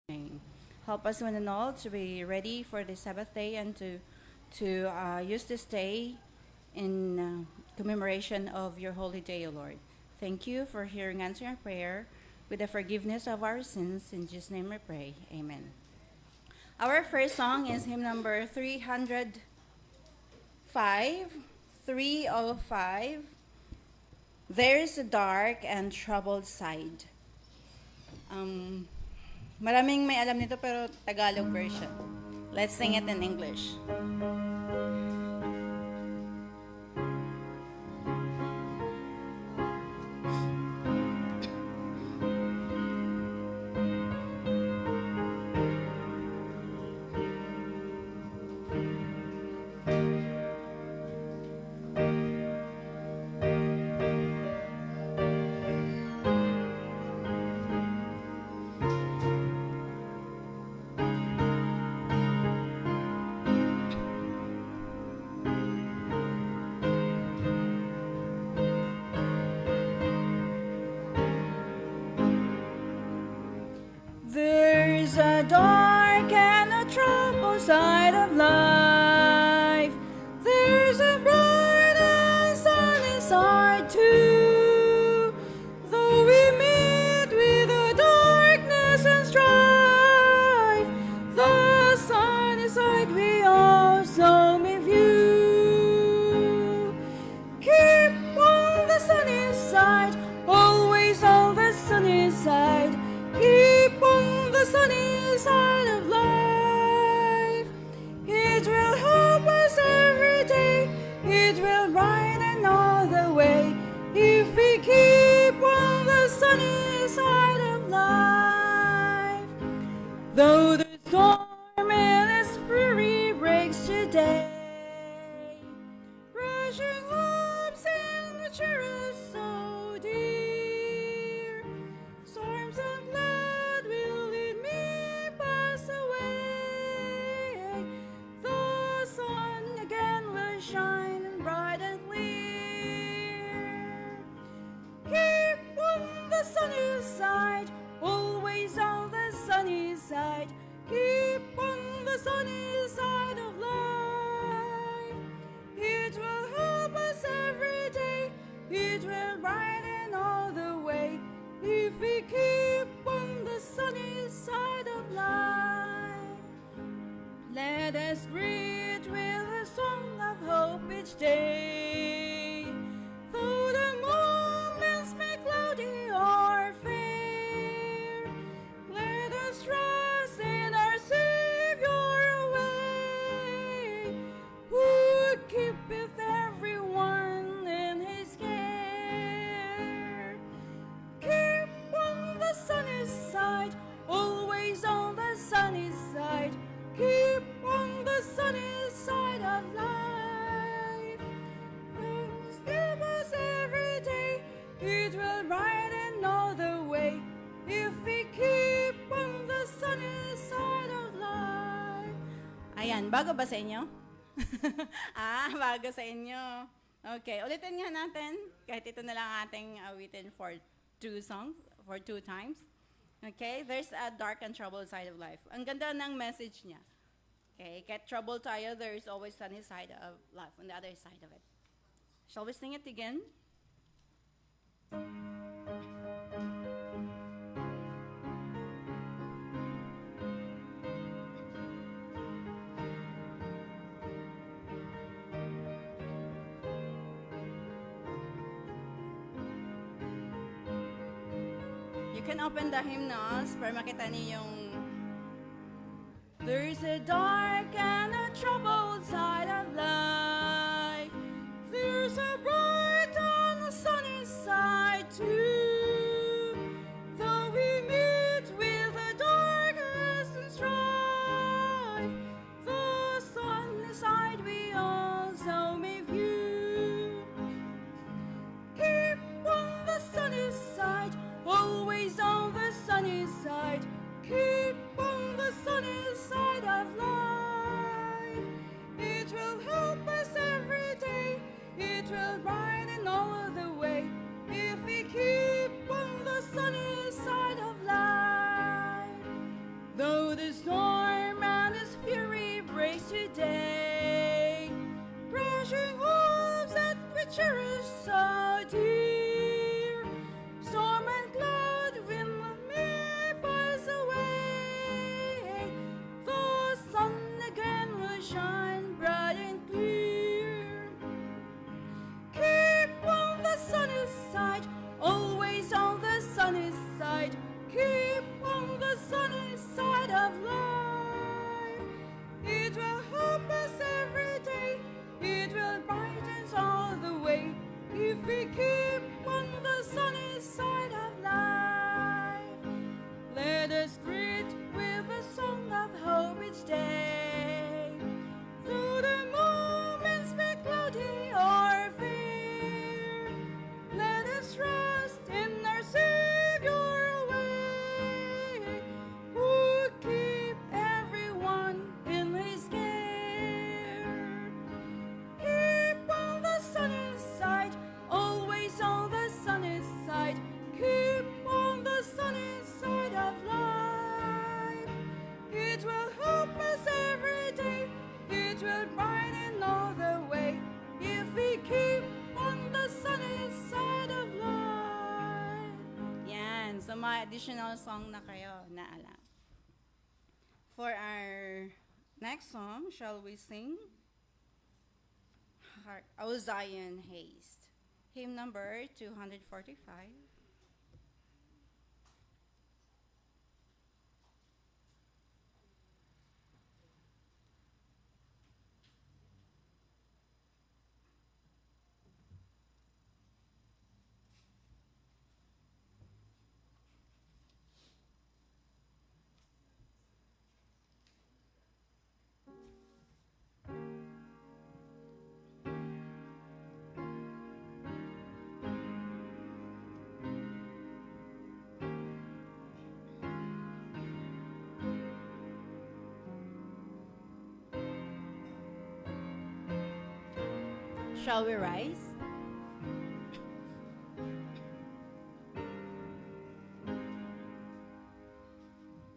name. Help us one and all to be ready for the Sabbath day and to use this day in commemoration of your holy day, O Lord. Thank you for hearing answering our prayer with the forgiveness of our sins. In Jesus' name we pray. Amen. Our first song is hymn number 305. 305. There's a dark and troubled side. Maraming may alam nito pero Tagalog version. Let's sing it in English. There's a dark and a troubled side of life. There's a bright and sunny side too. Though we meet with the darkness and strife, the sunny side we also may view. Keep on the sunny side, always on the sunny side. Keep on the sunny side of life. It will help us every day. It will brighten all the way. If we keep on the sunny side of life. Though the storm in its fury breaks today, crushing hopes and the cherish so dear, storms and blood will lead me pass away. The sun again will shine and bright and clear. Keep on the sunny side, always on the sunny side. Keep on the sunny side of life. It will help us every day. It will brighten all the way. If we keep on the sunny side of life. Let us greet with a song of hope each day. Though the moments may cloudy or fair, let us trust in our Savior away, who keepeth everyone in his care. Keep on the sunny side, always on the sunny side. Keep on the sunny side of life. Help us every day. It will brighten all the way. If we keep on the sunny side of life. Ayan, bago ba sa inyo? Bago sa inyo. Okay, ulitin nga natin. Kahit ito na lang ating awitin for two songs, for two times. Okay, there's a dark and troubled side of life. Ang ganda ng message niya. Okay, get troubled tayo, there is always sunny side of life, on the other side of it. Shall we sing it again? You can open the hymnals para makita niyo yung there's a dark and a troubled side of life. There's a bright and a sunny side too. Though we meet with the darkness and strife, the sunny side we also may view. Keep on the sunny side, always on the sunny side. Keep on the sunny side of life. It will help us every day. It will brighten all the way. If we keep on the sunny side of life. if we keep on the sunny side of life. Let us greet with a song of hope each day. Though the moments may cloudy or fair, let us trust in our Savior way, who keep everyone in His care. Keep on the sunny side, always on the sunny side. Keep on the sunny side of life. It will help us every day. It will brighten all the way if we keep on the sunny side of life. Yan. So, may additional song na kayo na alam. For our next song, shall we sing? O Zion, Haste. Hymn number 245. Shall we rise?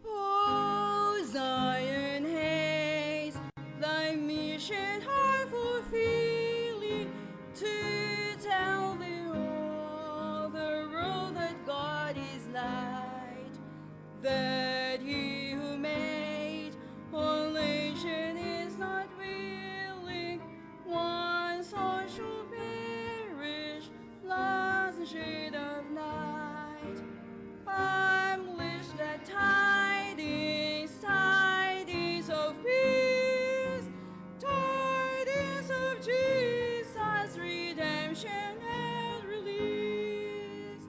O Zion, haste, thy mission high fulfilling, to tell all the world that God is light, that He who made all nation is not willing one soul shall perish, lost in shade of night. Publish the tidings, tidings of peace, tidings of Jesus' redemption and release.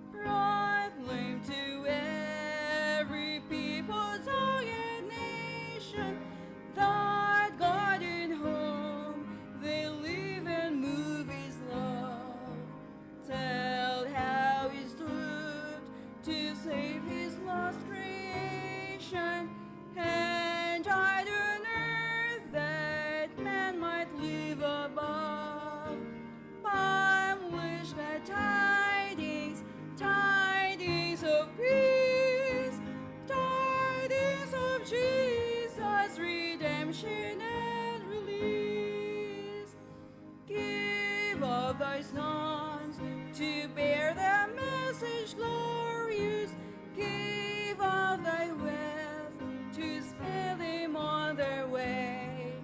Proclaim to every people, tongue, and nation that God in whom they live and move is love. Tell how He stooped to save His lost creation, and died on earth that man might live above. Publish the tidings, tidings of peace, tidings of Jesus' redemption and release. Give of thy sons to bear the message glorious. Give of thy wealth to spare them on their way.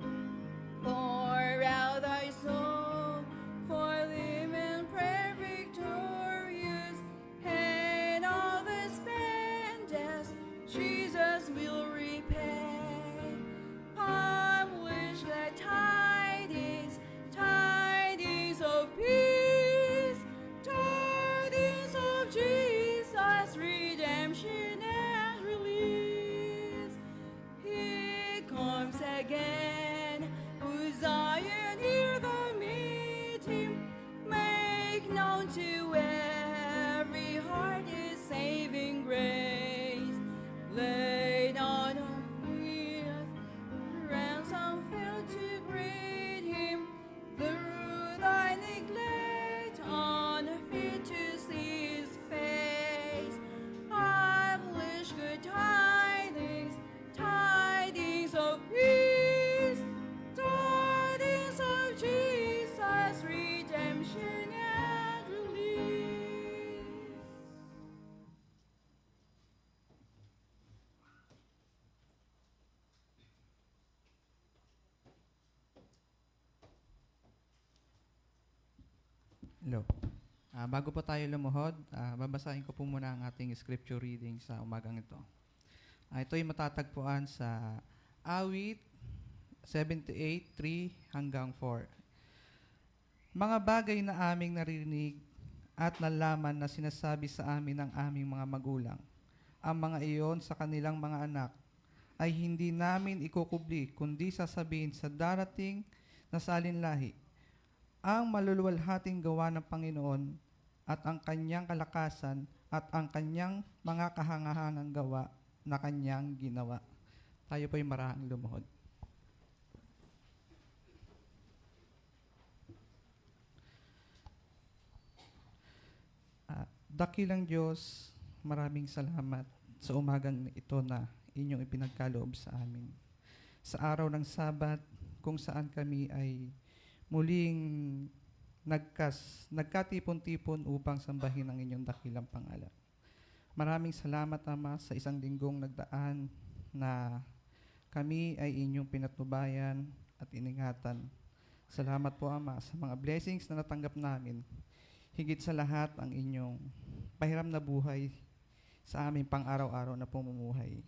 Pour out thy soul for them in prayer victorious, and all the spendest Jesus will repay. Publish the tidings, tidings of peace, tidings of Jesus' redemption and release. He comes again, O Zion, hear the meeting, make known to every heart His saving grace. Laid on earth, ransom fell to greet Him, through thy neglect, unfit to see His face. Publish good tidings, tidings of peace, tidings of Jesus' redemption and release. Hello. Bago po tayo lumuhod, babasahin ko po muna ang ating scripture reading sa umagang ito. Ito ay matatagpuan sa Awit 78:3 hanggang 4. Mga bagay na aming naririnig at nalaman na sinasabi sa amin ng aming mga magulang, ang mga iyon sa kanilang mga anak, ay hindi namin ikukubli, kundi sasabihin sa darating na salinlahi, ang maluluwalhating gawa ng Panginoon at ang kanyang kalakasan at ang kanyang mga kahangahangang gawa na kanyang ginawa. Tayo po'y marahang lumuhod. Dakilang Diyos, maraming salamat sa umagang ito na inyong ipinagkaloob sa amin. Sa araw ng Sabat, kung saan kami ay muling nagkatipon-tipon upang sambahin ang inyong dakilang pangalan. Maraming salamat, Ama, sa isang linggong nagdaan na kami ay inyong pinatnubayan at iningatan. Salamat po, Ama, sa mga blessings na natanggap namin. Higit sa lahat ang inyong pahiram na buhay sa aming pang-araw-araw na pamumuhay.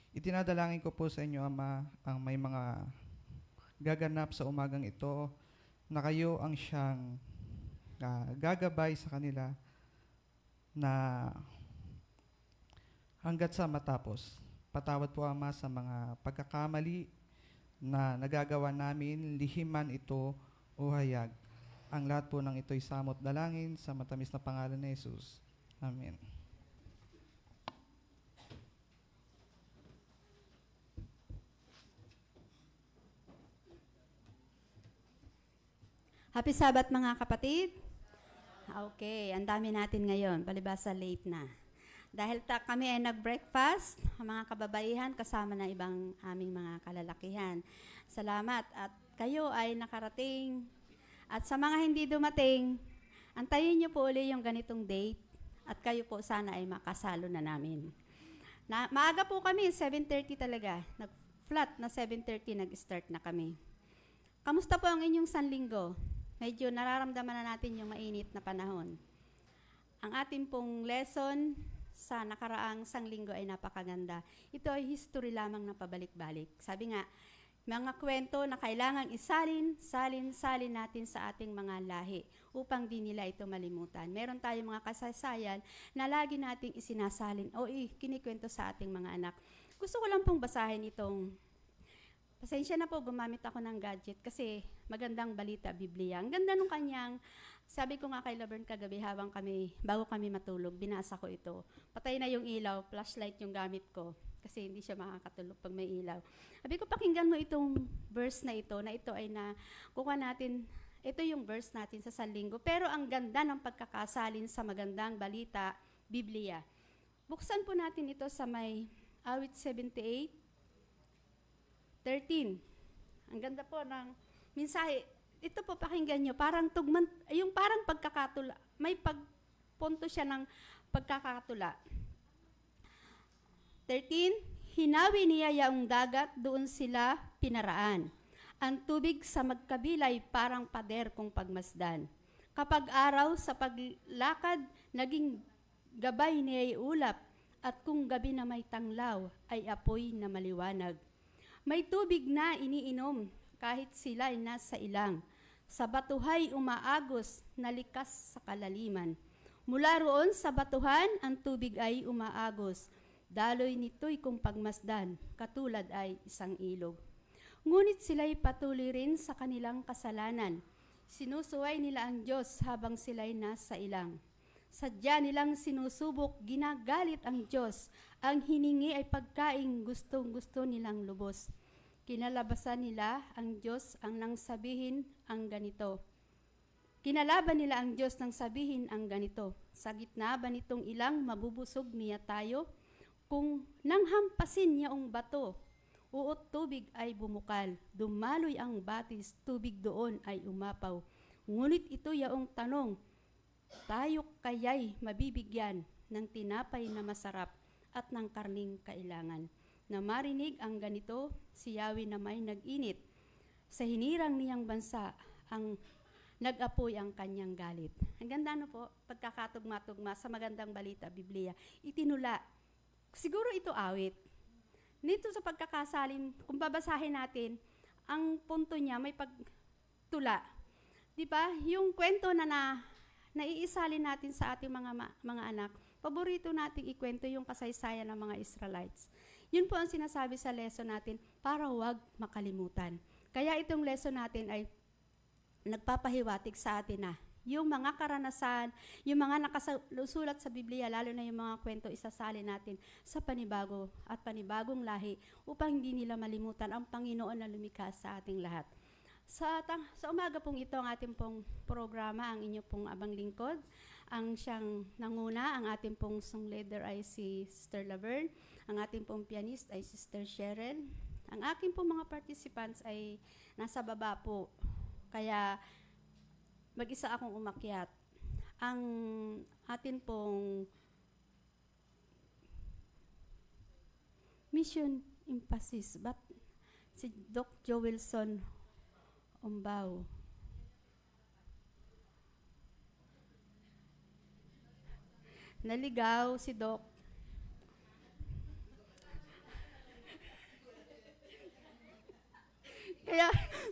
Itinadalangin ko po sa inyo, Ama, ang may mga gaganap sa umagang ito na kayo ang siyang gagabay sa kanila na hanggat sa matapos. Patawad po, Ama, sa mga pagkakamali na nagagawa namin, lihiman ito o hayag. Ang lahat po ng ito'y samot dalangin sa matamis na pangalan ni Jesus. Amen. Happy Sabbath mga kapatid. Okay, ang dami natin ngayon, palibasa late na. Dahil kami ay nag-breakfast, mga kababaihan kasama ng ibang aming mga kalalakihan. Salamat at kayo ay nakarating. At sa mga hindi dumating, antayin niyo po uli yung ganitong date at kayo po sana ay makasalo na namin. Maaga po kami, 7:30 talaga. Nag-flat na 7:30 nag-start na kami. Kamusta po ang inyong sanlinggo? Medyo nararamdaman na natin yung mainit na panahon. Ang ating pong lesson sa nakaraang sanlinggo ay napakaganda. Ito ay history lamang na pabalik-balik. Sabi nga, mga kwento na kailangang salin natin sa ating mga lahi upang di nila ito malimutan. Meron tayong mga kasaysayan na lagi nating isinasalin o kinikwento sa ating mga anak. Gusto ko lang pong basahin itong, pasensya na po, gumamit ako ng gadget kasi magandang balita, Biblia. Ang ganda nung kanyang, sabi ko nga kay Laverne kagabi bago kami matulog, binasa ko ito. Patay na yung ilaw, flashlight yung gamit ko. Kasi hindi siya makakatulog pag may ilaw. Sabi ko, pakinggan mo itong verse na ito ay kuha natin, ito yung verse natin sa sanlinggo. Pero ang ganda ng pagkakasalin sa magandang balita, Biblia. Buksan po natin ito sa may awit 78, 13. Ang ganda po ng mensahe. Ito po, pakinggan nyo, parang yung parang pagkakatula, may pagpunto siya ng pagkakatula. 13, hinawi niya yaong dagat, doon sila pinaraan. Ang tubig sa magkabilay parang pader kung pagmasdan. Kapag araw sa paglakad, naging gabay niya ulap, at kung gabi na may tanglaw, ay apoy na maliwanag. May tubig na iniinom, kahit sila ay nasa ilang. Sa batuhay umaagos, nalikas sa kalaliman. Mula roon sa batuhan, ang tubig ay umaagos. Daloy nito'y kung pagmasdan, katulad ay isang ilog. Ngunit sila'y patuloy rin sa kanilang kasalanan. Sinusuway nila ang Diyos habang sila'y nasa ilang. Sadya nilang sinusubok, ginagalit ang Diyos. Ang hiningi ay pagkaing gustong-gusto nilang lubos. Kinalabasan nila ang Diyos ang nang sabihin ang ganito. Kinalaban nila ang Diyos nang sabihin ang ganito. Sa gitna ba nitong ilang mabubusog niya tayo? Kung nanghampasin niya ang bato, uot tubig ay bumukal, dumaloy ang batis, tubig doon ay umapaw. Ngunit ito yaong tanong, tayo kaya'y mabibigyan ng tinapay na masarap at ng karning kailangan. Na marinig ang ganito, si Yahweh na may nag-init. Sa hinirang niyang bansa, ang nag-apoy ang kanyang galit. Ang ganda po, pagkakatugma-tugma sa magandang balita, Biblia, itinula. Siguro ito awit. Nito sa pagkakasalin, kung babasahin natin, ang punto niya may pagtula. 'di ba, yung kwento na naiisalin natin sa ating mga anak, paborito nating ikwento yung kasaysayan ng mga Israelites. Yun po ang sinasabi sa lesson natin para huwag makalimutan. Kaya itong lesson natin ay nagpapahiwatig sa atin na yung mga karanasan, yung mga nakasulat sa Biblia, lalo na yung mga kwento, isasalin natin sa panibago at panibagong lahi upang hindi nila malimutan ang Panginoon na lumikha sa ating lahat. Sa umaga pong ito, ang ating pong programa, ang inyo pong abang lingkod, ang siyang nanguna, ang ating pong song leader ay si Sister Laverne, ang ating pong pianist ay Sister Cheryl, ang aking pong mga participants ay nasa baba po, kaya mag-isa akong umakyat. Ang atin pong mission emphasis, but si Doc Joelson Umbao. Naligaw si Doc.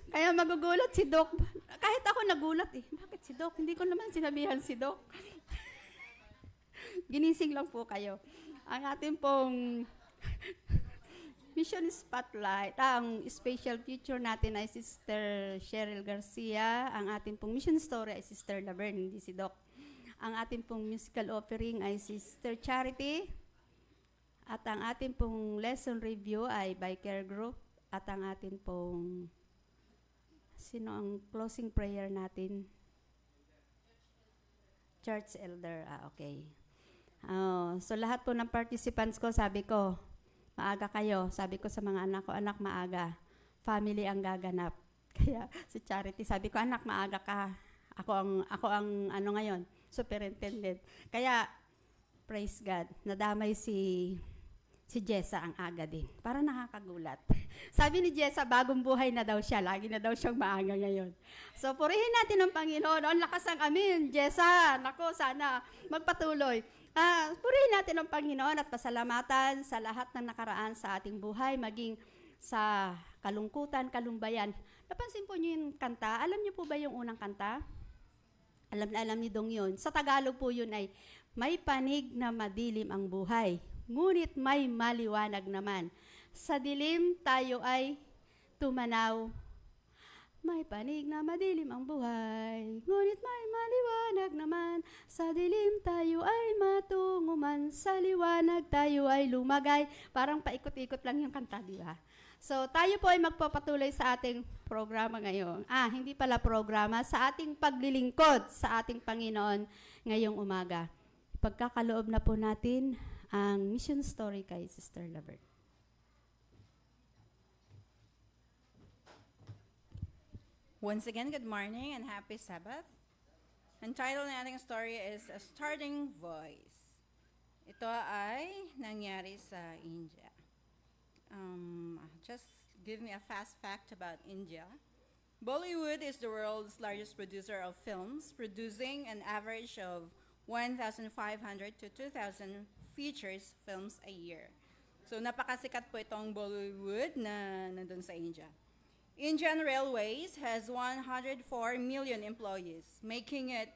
Kaya magugulat si Doc. Kahit ako nagulat eh. Bakit si Doc? Hindi ko naman sinabihan si Doc. Ginising lang po kayo. Ang ating pong mission spotlight, ang special feature natin ay Sister Cheryl Garcia. Ang ating pong mission story ay Sister Laverne, hindi si Doc. Ang ating pong musical offering ay Sister Charity. At ang ating pong lesson review ay by Care Group. At ang ating pong, sino ang closing prayer natin? Church Elder. Okay. So lahat po ng participants ko, sabi ko, maaga kayo. Sabi ko sa mga anak ko, anak maaga. Family ang gaganap. Kaya si Charity, sabi ko, anak maaga ka. Ako ang ano ngayon, superintendent. Kaya, praise God, nadamay si Jessa ang aga din. Para nakakagulat. Sabi ni Jessa, bagong buhay na daw siya. Lagi na daw siyang maaga ngayon. So, purihin natin ang Panginoon. Ang lakas ang amin. Jessa, nako, sana magpatuloy. Purihin natin ang Panginoon at pasalamatan sa lahat ng nakaraan sa ating buhay, maging sa kalungkutan, kalumbayan. Napansin po niyo yung kanta? Alam niyo po ba yung unang kanta? Alam ni Dong yun. Sa Tagalog po yun ay, may panig na madilim ang buhay, ngunit may maliwanag naman. Sa dilim tayo ay tumanaw. May panig na madilim ang buhay, ngunit may maliwanag naman. Sa dilim tayo ay matunguman, sa liwanag tayo ay lumagay. Parang paikot-ikot lang yung kanta, di ba? So, tayo po ay magpapatuloy sa ating programa ngayon. Hindi pala programa, sa ating paglilingkod sa ating Panginoon ngayong umaga. Pagkakaloob na po natin ang mission story kay Sister Laverne. Once again, good morning and happy Sabbath. Ang title ng ating story is A Starting Voice. Ito ay nangyari sa India. Just give me a fast fact about India. Bollywood is the world's largest producer of films, producing an average of 1,500 to 2,000 features films a year. So napakasikat po itong Bollywood na nandun sa India. Indian Railways has 104 million employees, making it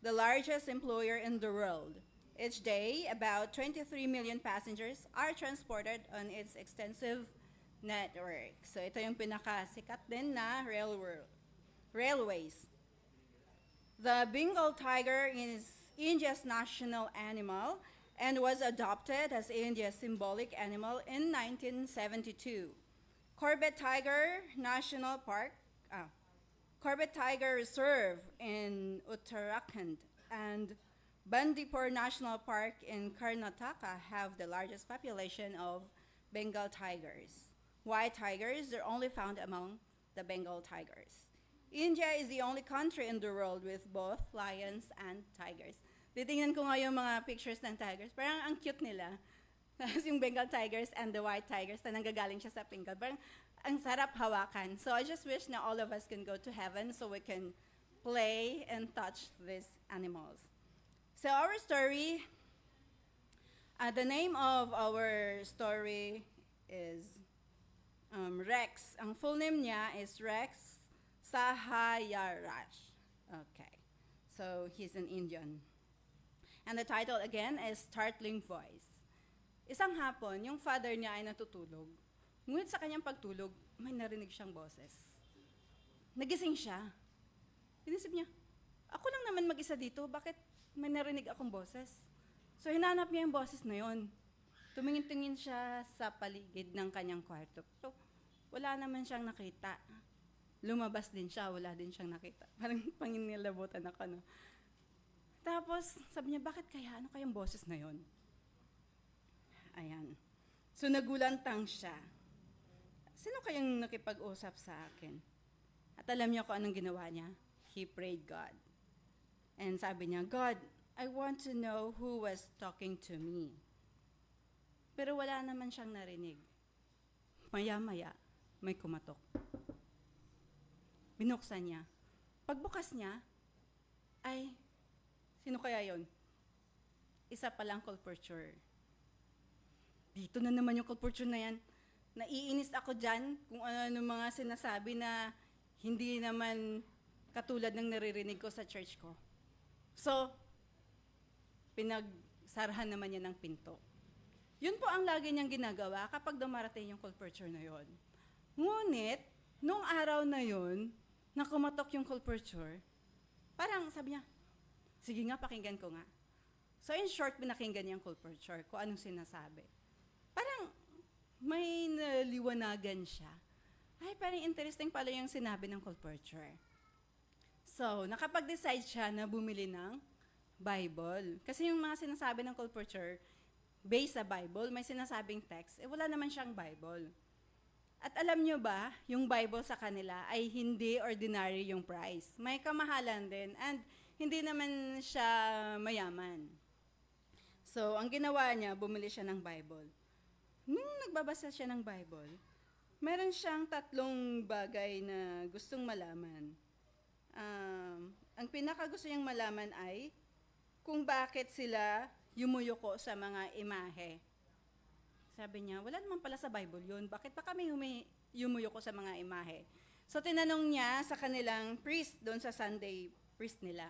the largest employer in the world. Each day, about 23 million passengers are transported on its extensive network. So ito yung pinakasikat din na railways. The Bengal tiger is India's national animal and was adopted as India's symbolic animal in 1972. Corbett Tiger National Park, Corbett Tiger Reserve in Uttarakhand and Bandipur National Park in Karnataka have the largest population of Bengal tigers. White tigers are only found among the Bengal tigers. India is the only country in the world with both lions and tigers. Titingnan ko nga yung mga pictures ng tigers. Parang ang cute nila. Tapos yung Bengal tigers and the white tigers na nanggagaling siya sa Bengal. Parang ang sarap hawakan. So I just wish na all of us can go to heaven so we can play and touch these animals. So our story, the name of our story is Rex. Ang full name niya is Rex Sahayaraj. Okay. So he's an Indian. And the title again is Startling Voice. Isang hapon, yung father niya ay natutulog. Ngunit sa kanyang pagtulog, may narinig siyang boses. Nagising siya. Inisip niya, ako lang naman mag-isa dito, bakit may narinig akong boses? So hinanap niya yung boses na yon. Tumingin-tingin siya sa paligid ng kanyang kwarto. So, wala naman siyang nakita. Lumabas din siya, wala din siyang nakita. Parang panginilabutan ako, no? Tapos, sabi niya, bakit kaya? Ano kayang boses na yon? Ayan. So, nagulantang siya. Sino kayang nakipag-usap sa akin? At alam niyo kung anong ginawa niya? He prayed God. And sabi niya, God, I want to know who was talking to me. Pero wala naman siyang narinig. Maya-maya, may kumatok. Binuksan niya. Pagbukas niya, ay, sino kaya yon? Isa palang culpurture. Dito na naman yung culpurture na yan. Naiinis ako dyan kung ano mga sinasabi na hindi naman katulad ng naririnig ko sa church ko. So, pinagsarahan naman niya ng pinto. Yun po ang lagi niyang ginagawa kapag dumarating yung culpurture na yon. Ngunit, nung araw na yon, na kumatok yung culpurture, parang sabi niya, sige nga, pakinggan ko nga. So in short, pinakinggan niya yung culpurture, kung anong sinasabi. Parang may naliwanagan siya. Ay, parang interesting pala yung sinabi ng culpurture. So, nakapag-decide siya na bumili ng Bible. Kasi yung mga sinasabi ng culpurture, based sa Bible, may sinasabing text, wala naman siyang Bible. At alam nyo ba, yung Bible sa kanila ay hindi ordinary yung price. May kamahalan din, and hindi naman siya mayaman. So, ang ginawa niya, bumili siya ng Bible. Nung nagbabasa siya ng Bible, meron siyang 3 bagay na gustong malaman. Ang pinakagusto niyang malaman ay kung bakit sila yumuyuko sa mga imahe. Sabi niya, wala naman pala sa Bible yun. Bakit pa kami yumuyuko sa mga imahe? So, tinanong niya sa kanilang priest, doon sa Sunday priest nila.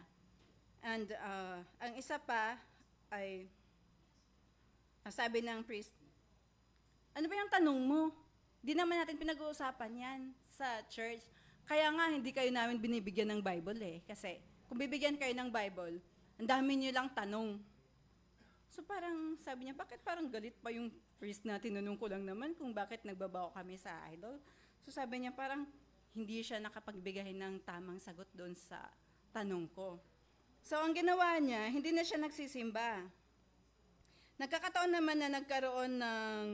And ang isa pa ay, sabi ng priest, ano ba yung tanong mo? Di naman natin pinag-uusapan yan sa church. Kaya nga, hindi kayo namin binibigyan ng Bible eh. Kasi, kung bibigyan kayo ng Bible, ang dami niyo lang tanong. So parang sabi niya, bakit parang galit pa yung priest na tinanong ko lang naman kung bakit nagbabaw kami sa idol? So sabi niya, parang hindi siya nakapagbigay ng tamang sagot doon sa tanong ko. So ang ginawa niya, hindi na siya nagsisimba. Nagkakataon naman na nagkaroon ng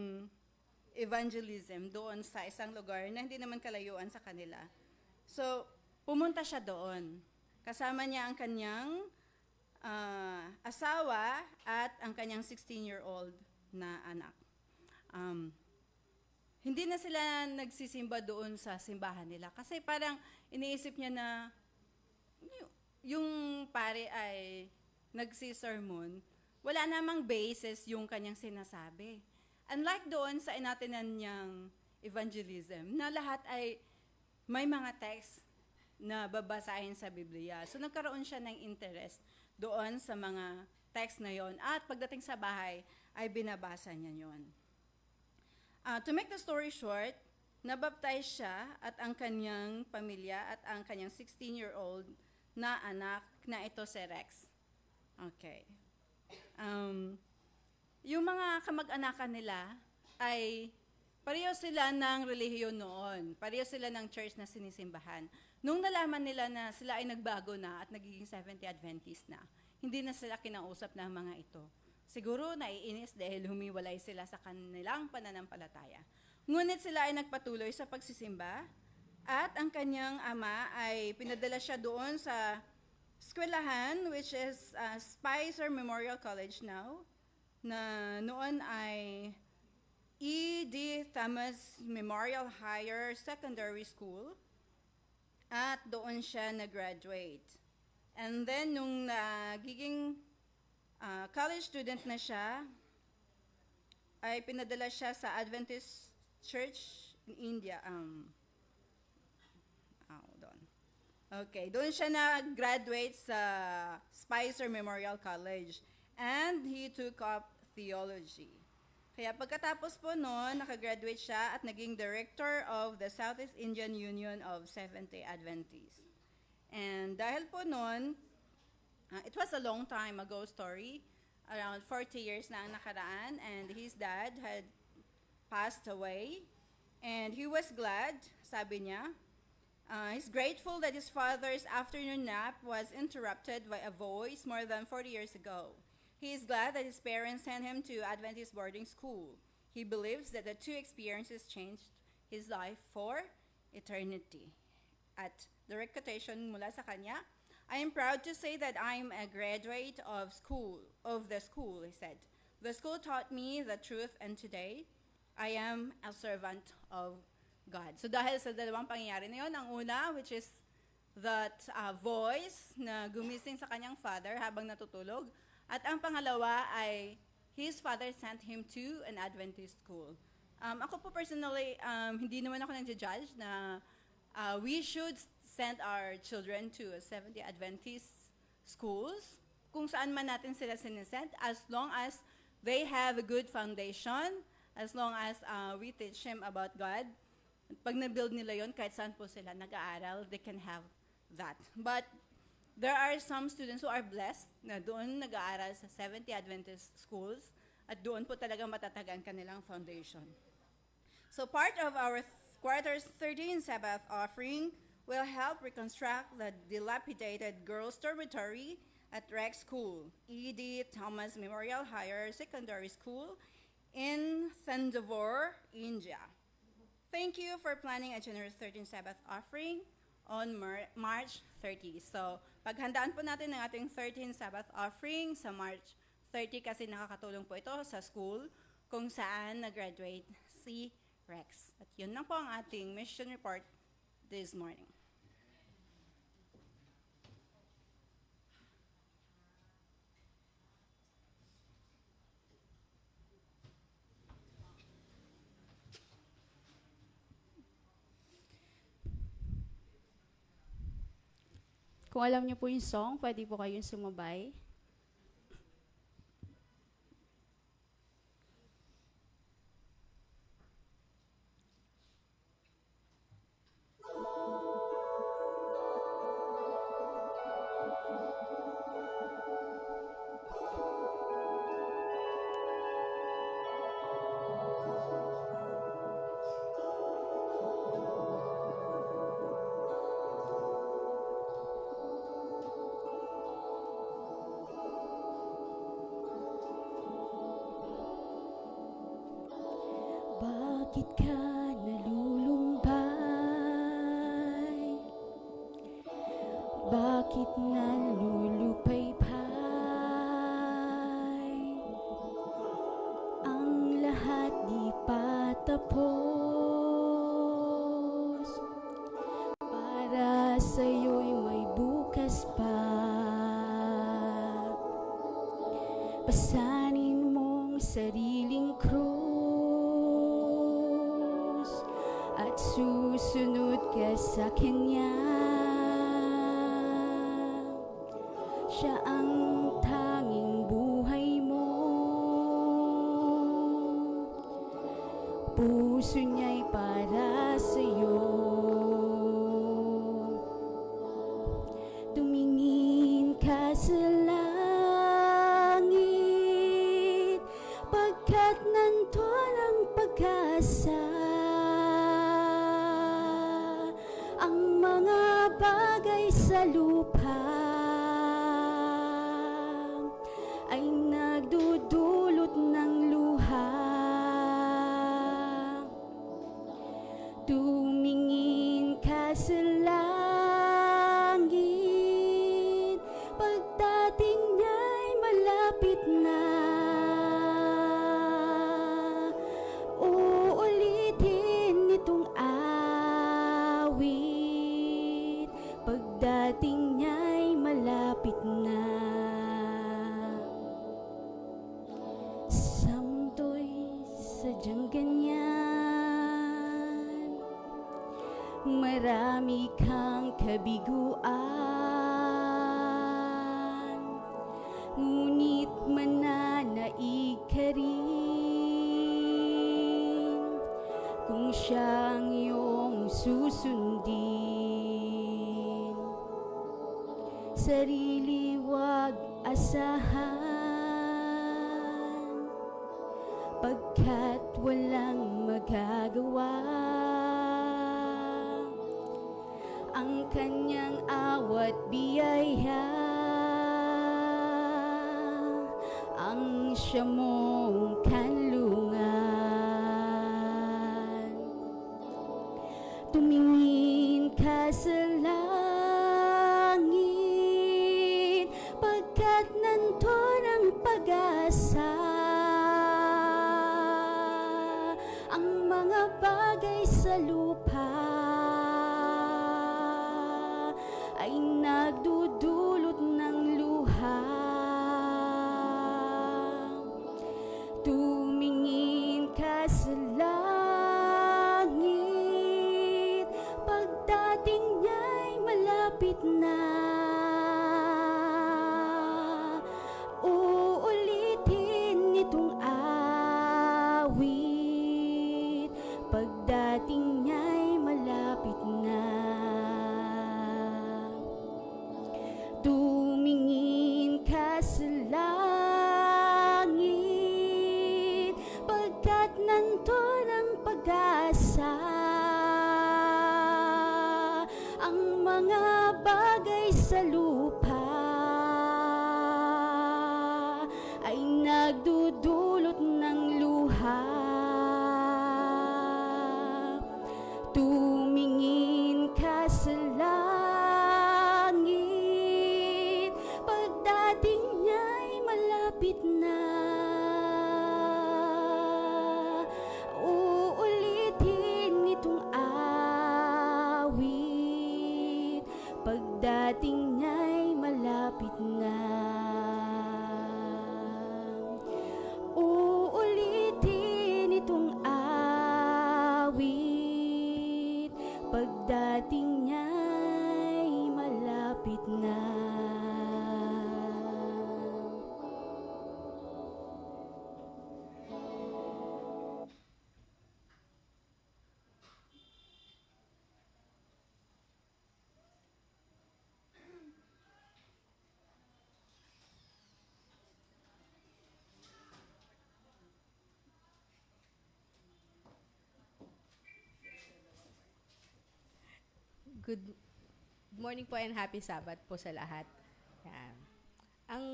evangelism doon sa isang lugar na hindi naman kalayuan sa kanila. So pumunta siya doon. Kasama niya ang kanyang asawa at ang kanyang 16-year-old na anak. Hindi na sila nagsisimba doon sa simbahan nila kasi parang iniisip niya na yung pare ay nagsisermon, wala namang basis yung kanyang sinasabi. Unlike doon sa inatinan niyang evangelism, na lahat ay may mga text na babasahin sa Biblia. So nagkaroon siya ng interest doon sa mga text na yon, at pagdating sa bahay ay binabasa niya yon. To make the story short, nabaptize siya at ang kanyang pamilya at ang kanyang 16-year-old na anak na ito si Rex. Okay. Yung mga kamag-anakan nila ay pareho sila ng relihiyon noon. Pareho sila ng church na sinisimbahan. Nung nalaman nila na sila ay nagbago na at nagiging Seventh-day Adventist na, hindi na sila kinausap ng mga ito. Siguro naiinis dahil humiwalay sila sa kanilang pananampalataya. Ngunit sila ay nagpatuloy sa pagsisimba at ang kanyang ama ay pinadala siya doon sa eskwelahan, which is Spicer Memorial College now, na noon ay E.D. Thomas Memorial Higher Secondary School, at doon siya nag-graduate. And then, nung nagiging college student na siya, ay pinadala siya sa Adventist Church in India. Doon. Okay, doon siya na-graduate sa Spicer Memorial College. And he took up theology. Kaya pagkatapos po noon, nakagraduate siya at naging director of the Southeast Indian Union of Seventh-day Adventists. And dahil po noon, it was a long time ago story, around 40 years na ang nakaraan, and his dad had passed away. And he was glad, sabi niya, he's grateful that his father's afternoon nap was interrupted by a voice more than 40 years ago. He is glad that his parents sent him to Adventist boarding school. He believes that the two experiences changed his life for eternity. At direct quotation mula sa kanya, I am proud to say that I'm a graduate of the school, he said. The school taught me the truth, and today, I am a servant of God. So dahil sa dalawang pangyayari na yun, ang una, which is that voice na gumising sa kanyang father habang natutulog, at ang pangalawa ay his father sent him to an Adventist school. Ako po personally, hindi naman ako nag-judge na we should send our children to a Seventh-day Adventist schools, kung saan man natin sila sinisend, as long as they have a good foundation, as long as we teach them about God. Pag na-build nila yon, kahit saan po sila nag-aaral, they can have that. But there are some students who are blessed na doon nag-aaral sa Seventh-day Adventist schools at doon po talaga matatagan kanilang foundation. So part of our quarter's 13 Sabbath offering will help reconstruct the dilapidated girls' dormitory at Rex School, E.D. Thomas Memorial Higher Secondary School in Thanjavur, India. Thank you for planning a generous 13 Sabbath offering on March 30. So, paghandaan po natin ang ating 13 Sabbath offering sa March 30 kasi nakakatulong po ito sa school kung saan nag-graduate si Rex. At yun lang po ang ating mission report this morning. Kung alam niyo po yung song, pwede po kayong sumabay. Bakit ka nalulumbay? Bakit nalulupaypay? Ang lahat di pa tapos. Para sa'yo'y may bukas pa. Pasanin mong sariling krus at susunod ka sa Kanya. Siya ang tanging buhay mo. Puso niya'y para sa'yo. Tumingin ka sa langit, pagkat nandun ang pag-asa. Ang mga bagay sa lupa ay nagdudulot ng luha. Tumingin ka sa langit, pagdating niya'y malapit na. Uulitin itong awit, pagdating niya'y malapit na. Sa mundo'y sadyang ganyan, marami lumikhang kabiguan, ngunit mananaig ka rin kung siyang iyong susundin. Sarili wag asahan, pagkat walang magagawa. Ang kanyang awat biyaya ang siya mong kanlungan. Tumingin ka sa langit, pagkat nandun ang pag-asa. Ang mga bagay sa lupa ay nagdudulot ng luha. Tumingin ka sa langit, pagdating niya'y malapit na. Uulitin itong awit, pagdating niya'y malapit na. Tumingin ka sa langit, pagkat nandun ang pag-asa. Ang mga bagay sa lupa ay nagdudulot ng luha. Tumingin ka sa langit, pagdating niya'y malapit na. Uulitin itong awit, pagdating niya'y malapit na. Uulitin itong awit, pagdating niya'y malapit na. Good morning po and happy Sabbath po sa lahat. Yan. Ang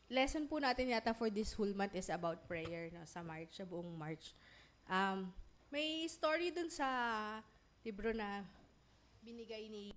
lesson po natin yata for this whole month is about prayer, no, sa March, sa buong March. May story dun sa libro na binigay ni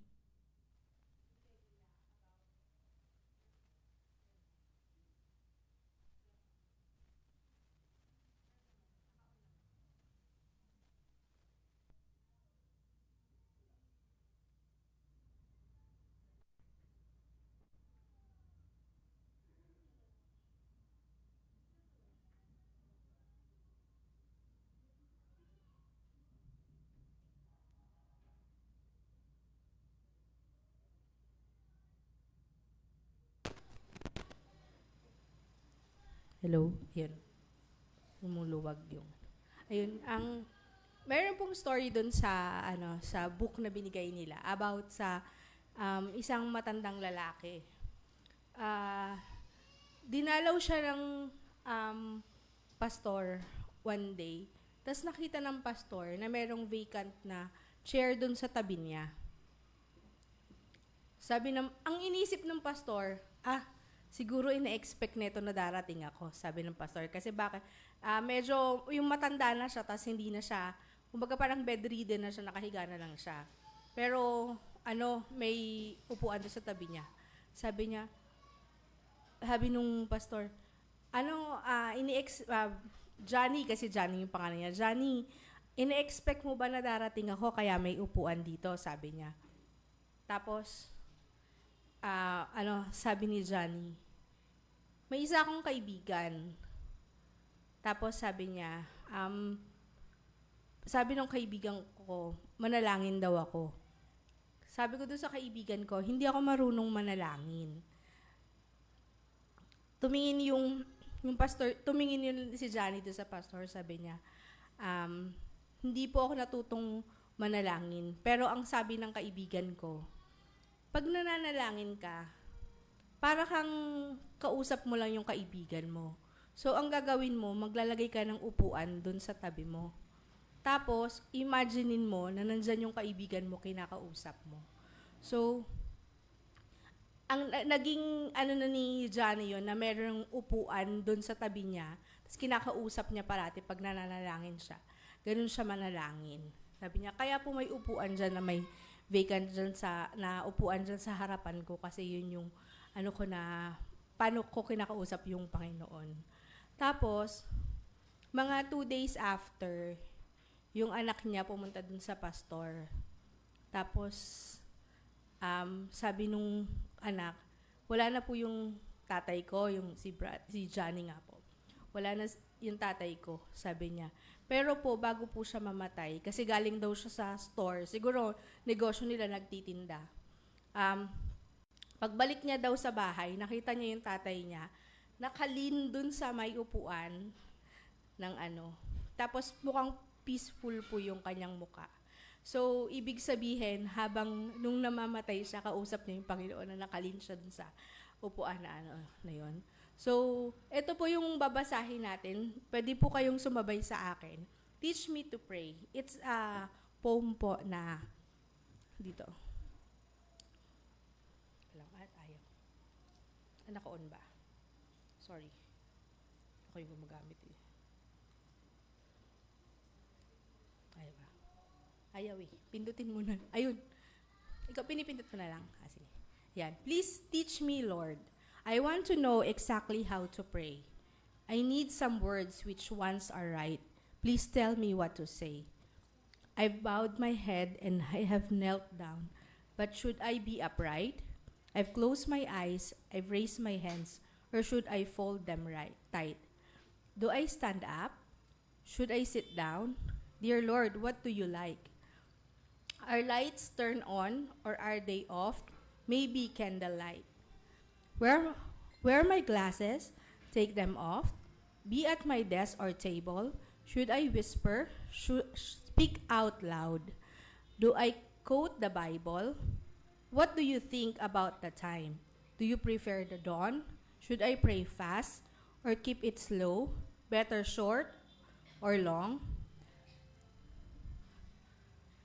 Hello? Yun. Lumuluwag yung. Ayun, meron pong story dun sa, sa book na binigay nila about sa isang matandang lalaki. Dinalaw siya ng pastor one day. Tapos nakita ng pastor na merong vacant na chair dun sa tabi niya. Ang inisip ng pastor, siguro ina-expect nito na darating ako, sabi ng pastor. Kasi bakit? Medyo, yung matanda na siya, tapos hindi na siya, kumbaga parang bedridden na siya, nakahiga na lang siya. Pero, may upuan doon sa tabi niya. Sabi nung pastor, Johnny, kasi Johnny yung pangalan niya, Johnny, ina-expect mo ba na darating ako, kaya may upuan dito, sabi niya. Tapos, sabi ni Johnny, may isa akong kaibigan. Tapos sabi niya, sabi ng kaibigan ko, manalangin daw ako. sabi ko doon sa kaibigan ko, hindi ako marunong manalangin. Tumingin yung pastor, tumingin yun si Johnny doon sa pastor, sabi niya, hindi po ako natutong manalangin. Pero ang sabi ng kaibigan ko, pag nananalangin ka, para kang kausap mo lang yung kaibigan mo. So, ang gagawin mo, maglalagay ka ng upuan dun sa tabi mo. Tapos, imaginein mo na nandyan yung kaibigan mo, kinakausap mo. So, ang naging ano na ni Johnny yun, na merong upuan dun sa tabi niya, tapos kinakausap niya parati pag nananalangin siya. Ganun siya manalangin. Sabi niya, kaya po may upuan dyan na may vacant dyan na upuan dyan sa harapan ko kasi yun yung paano ko kinakausap yung Panginoon. Tapos, mga 2 days after, yung anak niya pumunta dun sa pastor. Tapos, sabi nung anak, wala na po yung tatay ko, yung si Johnny nga po. Wala na yung tatay ko, sabi niya. Pero po, bago po siya mamatay, kasi galing daw siya sa store, siguro negosyo nila nagtitinda. Pagbalik niya daw sa bahay, nakita niya yung tatay niya, nakalin dun sa may upuan ng Tapos mukhang peaceful po yung kanyang muka. So, ibig sabihin, habang nung namamatay siya, kausap niya yung Panginoon na nakalin siya dun sa upuan na yun. So, ito po yung babasahin natin. Pwede po kayong sumabay sa akin. Teach me to pray. It's a poem po na dito. Ayaw. Naka-on ba? Sorry. Ako yung gumagamit eh. Ayaw ba? Ayaw eh. Pindutin mo na. Ayun. Ikaw, pinipindot mo na lang. Sige. Yan. Please teach me, Lord. I want to know exactly how to pray. I need some words which ones are right. Please tell me what to say. I've bowed my head and I have knelt down. But should I be upright? I've closed my eyes, I've raised my hands, or should I fold them tight? Do I stand up? Should I sit down? Dear Lord, what do you like? Are lights turned on or are they off? Maybe candlelight. Wear my glasses, take them off. Be at my desk or table. Should I whisper? Should speak out loud? Do I quote the Bible? What do you think about the time? Do you prefer the dawn? Should I pray fast or keep it slow? Better short or long?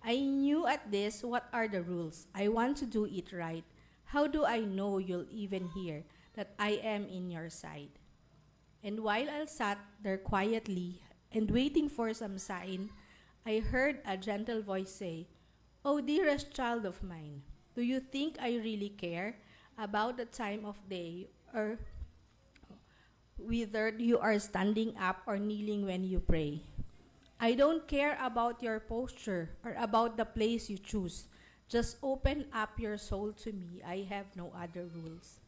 I knew at this what are the rules. I want to do it right. How do I know you'll even hear that I am in your side? And while I sat there quietly and waiting for some sign, I heard a gentle voice say, "Oh, dearest child of mine, do you think I really care about the time of day or whether you are standing up or kneeling when you pray? I don't care about your posture or about the place you choose. Just open up your soul to me. I have no other rules.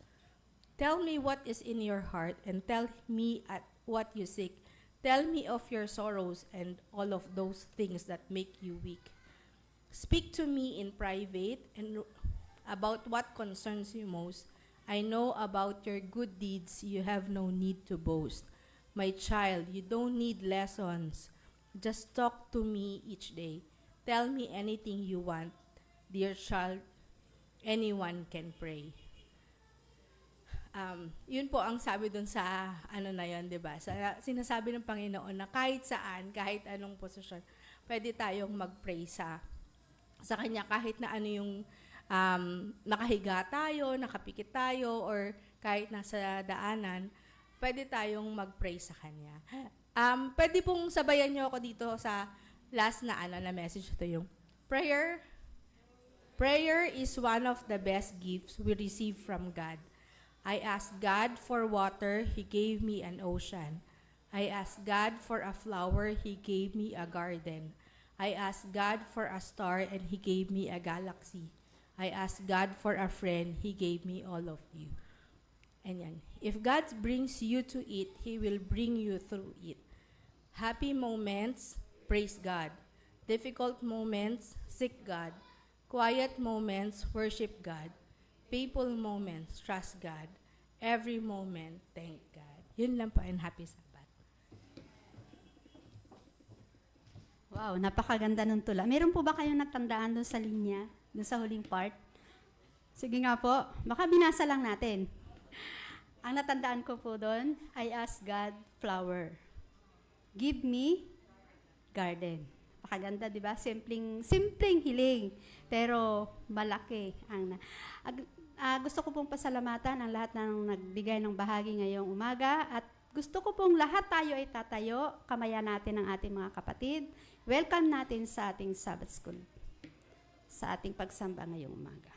Tell me what is in your heart and tell me at what you seek. Tell me of your sorrows and all of those things that make you weak. Speak to me in private and about what concerns you most. I know about your good deeds. You have no need to boast. My child, you don't need lessons. Just talk to me each day. Tell me anything you want. Dear child, anyone can pray." Yun po ang sabi dun sa na yun, di ba? Sinasabi ng Panginoon na kahit saan, kahit anong posisyon, pwede tayong mag-pray sa Kanya kahit na ano yung nakahiga tayo, nakapikit tayo, or kahit nasa daanan, pwede tayong mag-pray sa Kanya. Pwede pong sabayan niyo ako dito sa last na message. Ito yung prayer. Prayer is one of the best gifts we receive from God. I asked God for water, He gave me an ocean. I asked God for a flower, He gave me a garden. I asked God for a star, and He gave me a galaxy. I asked God for a friend, He gave me all of you. And yan. If God brings you to it, He will bring you through it. Happy moments, praise God. Difficult moments, seek God. Quiet moments, worship God. People moments, trust God. Every moment, thank God. Yun lang po, and happy Sabbath. Wow, napakaganda ng tula. Meron po ba kayong natandaan doon sa linya, doon sa huling part? Sige nga po, baka binasa lang natin. Ang natandaan ko po doon, I ask God, flower. Give me garden. Napakaganda, di ba? Simpleng hiling, pero malaki. Gusto ko pong pasalamatan ang lahat ng nagbigay ng bahagi ngayong umaga at gusto ko pong lahat tayo ay tatayo, kamayan natin ang ating mga kapatid. Welcome natin sa ating Sabbath School, sa ating pagsamba ngayong umaga.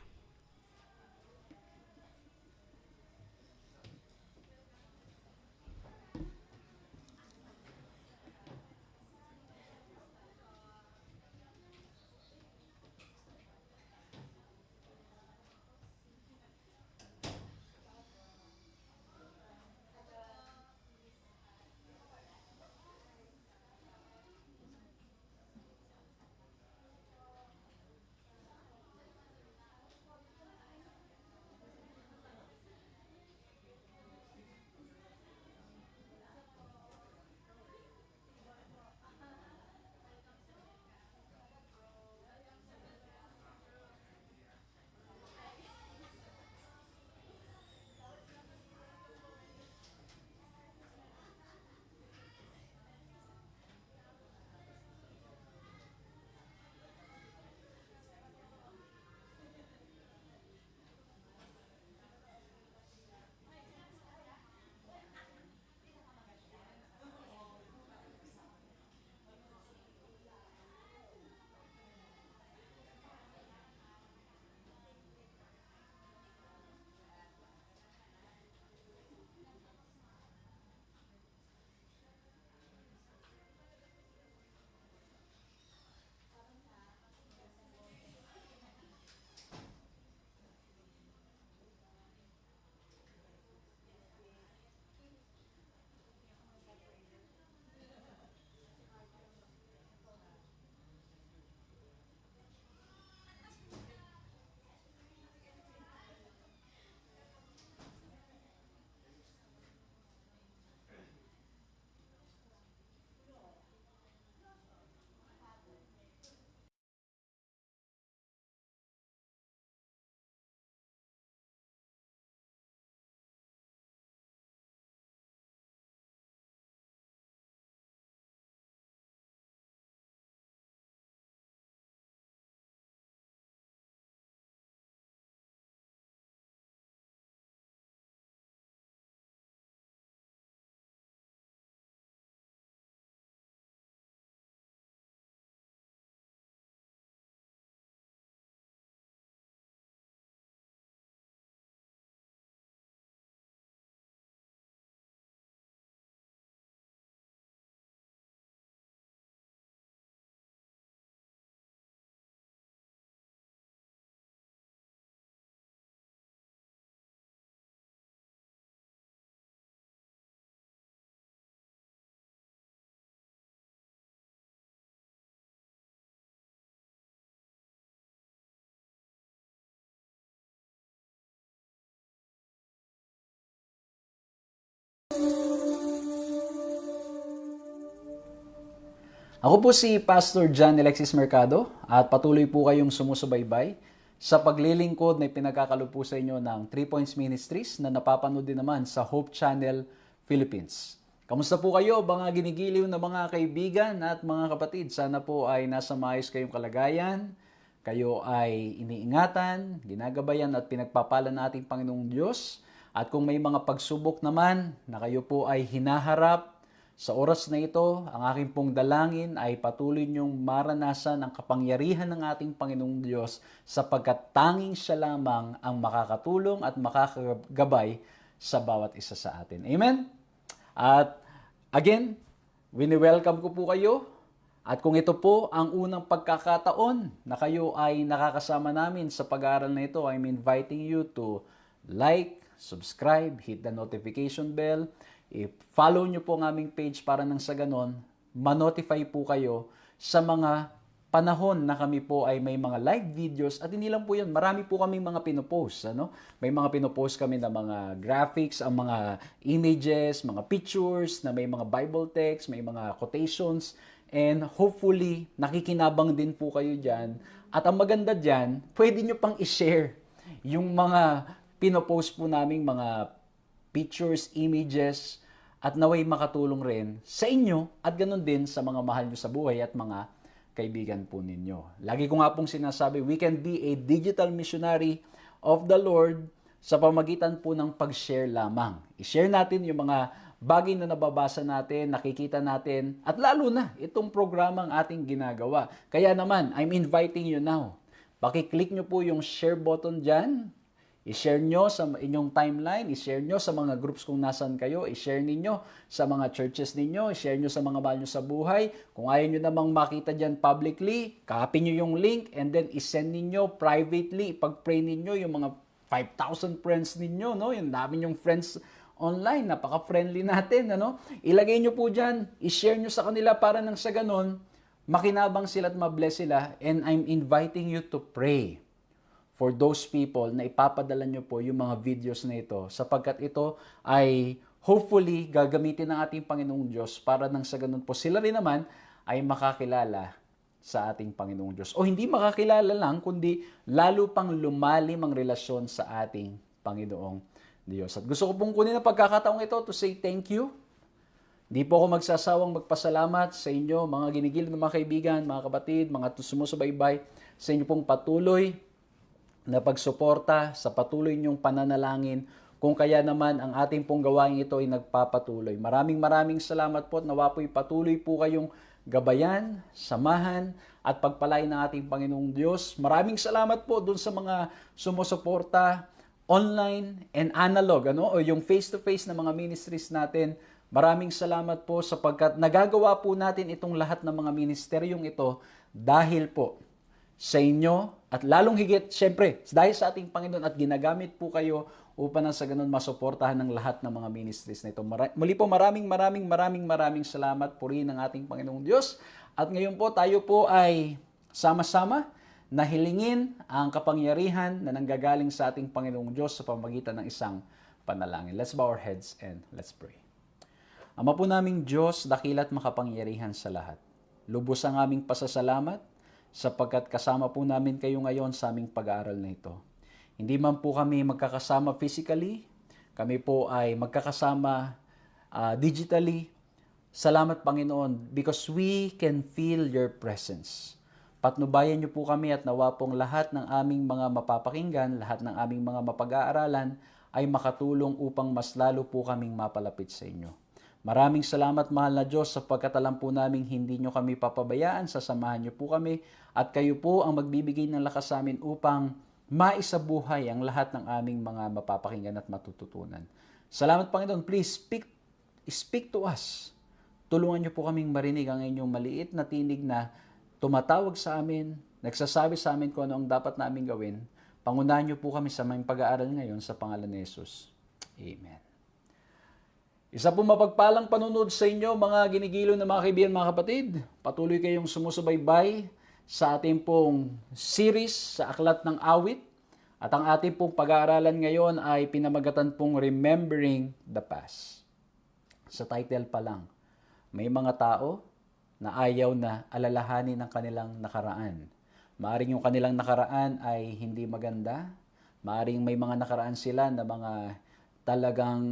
Ako po si Pastor John Alexis Mercado at patuloy po kayong sumusubaybay sa paglilingkod na pinagkakalob po sa inyo ng 3 Points Ministries na napapanood din naman sa Hope Channel Philippines. Kamusta po kayo mga ginigiliw na mga kaibigan at mga kapatid? Sana po ay nasa maayos kayong kalagayan, kayo ay iniingatan, ginagabayan at pinagpapala nating Panginoong Diyos. At kung may mga pagsubok naman na kayo po ay hinaharap, sa oras na ito, ang aking pong dalangin ay patuloy niyong maranasan ang kapangyarihan ng ating Panginoong Diyos sapagkat tanging siya lamang ang makakatulong at makakagabay sa bawat isa sa atin. Amen? At again, wini-welcome ko po kayo. At kung ito po ang unang pagkakataon na kayo ay nakakasama namin sa pag-aaral na ito, I'm inviting you to like, subscribe, hit the notification bell. I-follow nyo po ang aming page para nang sa ganon, ma-notify po kayo sa mga panahon na kami po ay may mga live videos at hindi lang po yun, marami po kaming mga pinopost. Ano? May mga pinopost kami na mga graphics, ang mga images, mga pictures, na may mga Bible text, may mga quotations, and hopefully, nakikinabang din po kayo dyan. At ang maganda dyan, pwede nyo pang i-share yung mga pinopost po naming mga pictures, images, at naway makatulong rin sa inyo at ganun din sa mga mahal nyo sa buhay at mga kaibigan po ninyo. Lagi ko nga pong sinasabi, we can be a digital missionary of the Lord sa pamagitan po ng pag-share lamang. I-share natin yung mga bagay na nababasa natin, nakikita natin, at lalo na itong programang ating ginagawa. Kaya naman, I'm inviting you now. Pakiclick nyo po yung share button dyan. I-share nyo sa inyong timeline, i-share nyo sa mga groups kung nasan kayo, i-share ninyo sa mga churches ninyo, i-share nyo sa mga mahal nyo sa buhay. Kung ayaw nyo namang makita dyan publicly, copy nyo yung link and then i-send ninyo privately, ipag-pray ninyo yung mga 5,000 friends ninyo, no? Yung dami yung friends online, napaka-friendly natin, ano? Ilagay nyo po dyan, i-share nyo sa kanila para nang sa ganon, makinabang sila at mabless sila, and I'm inviting you to pray for those people na ipapadala nyo po yung mga videos na ito sapagkat ito ay hopefully gagamitin ng ating Panginoong Diyos para nang sa ganun po sila rin naman ay makakilala sa ating Panginoong Diyos. O hindi makakilala lang, kundi lalo pang lumalim ang relasyon sa ating Panginoong Diyos. At gusto ko pong kunin ang pagkakataong ito to say thank you. Hindi po ako magsasawang magpasalamat sa inyo, mga ginigil ng mga kaibigan, mga kapatid, mga sumusubaybay, sa inyo pong patuloy na pagsuporta sa patuloy niyong pananalangin, kung kaya naman ang ating pong gawain ito ay nagpapatuloy. Maraming salamat po at nawa po'y patuloy po kayong gabayan, samahan at pagpalain ng ating Panginoong Diyos. Maraming salamat po dun sa mga sumusuporta online and analog, o yung face-to-face na mga ministries natin. Maraming salamat po sapagkat nagagawa po natin itong lahat ng mga ministeryong ito dahil po sa inyo at lalong higit, syempre, dahil sa ating Panginoon at ginagamit po kayo upang sa ganun masuportahan ng lahat ng mga ministries na ito. Muli po maraming salamat po rin ng ating Panginoong Diyos. At ngayon po tayo po ay sama-sama na hilingin ang kapangyarihan na nanggagaling sa ating Panginoong Diyos sa pamamagitan ng isang panalangin. Let's bow our heads and let's pray. Ama po naming Diyos, dakila't makapangyarihan sa lahat. Lubos ang aming pasasalamat sapagkat kasama po namin kayo ngayon sa aming pag-aaral na ito. Hindi man po kami magkakasama physically, kami po ay magkakasama digitally. Salamat Panginoon because we can feel your presence. Patnubayan niyo po kami at nawa pong lahat ng aming mga mapapakinggan, lahat ng aming mga mapag-aaralan ay makatulong upang mas lalo po kaming mapalapit sa inyo. Maraming salamat, mahal na Diyos, sapagkat alam po namin hindi nyo kami papabayaan, sasamahan nyo po kami, at kayo po ang magbibigay ng lakas sa amin upang maisabuhay ang lahat ng aming mga mapapakinggan at matututunan. Salamat, Panginoon. Please speak to us. Tulungan nyo po kaming marinig ang inyong maliit na tinig na tumatawag sa amin, nagsasabi sa amin kung ano ang dapat namin gawin. Pangunahan nyo po kami sa aming pag-aaral ngayon sa pangalan ni Jesus. Amen. Isa po mapagpalang panunod sa inyo, mga ginigilo na mga kaibigan, mga kapatid. Patuloy kayong sumusubaybay sa ating pong series sa Aklat ng Awit. At ang ating pong pag-aaralan ngayon ay pinamagatan pong Remembering the Past. Sa title pa lang, may mga tao na ayaw na alalahanin ang kanilang nakaraan. Maaring yung kanilang nakaraan ay hindi maganda. Maaring may mga nakaraan sila na mga talagang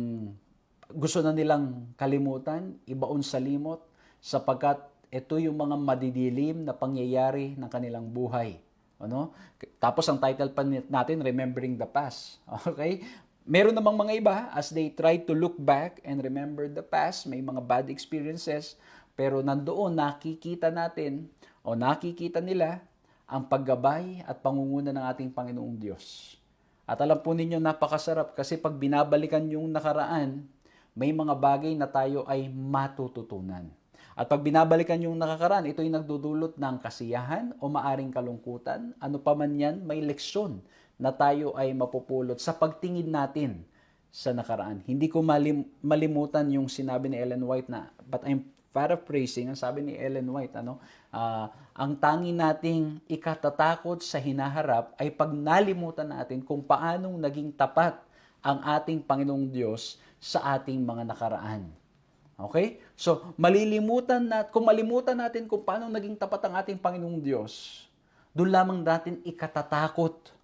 gusto na nilang kalimutan, ibaon sa limot, sapagkat ito yung mga madidilim na pangyayari ng kanilang buhay. Ano? Tapos ang title pa natin, Remembering the Past. Okay? Meron namang mga iba, as they try to look back and remember the past, may mga bad experiences, pero nandoon nakikita natin o nakikita nila ang paggabay at pangunguna ng ating Panginoong Diyos. At alam po ninyo, napakasarap kasi pag binabalikan yung nakaraan, may mga bagay na tayo ay matututunan. At pag binabalikan yung nakakaraan, ito ay nagdudulot ng kasiyahan o maaring kalungkutan. Ano pa man yan, may leksyon na tayo ay mapupulot sa pagtingin natin sa nakaraan. Hindi ko malimutan yung sinabi ni Ellen White na, but I'm paraphrasing, ang sabi ni Ellen White, ang tangi nating ikatatakot sa hinaharap ay pag nalimutan natin kung paanong naging tapat ang ating Panginoong Diyos sa ating mga nakaraan. Okay? So, kung malimutan natin kung paano naging tapat ang ating Panginoong Diyos, doon lamang natin ikatatakot.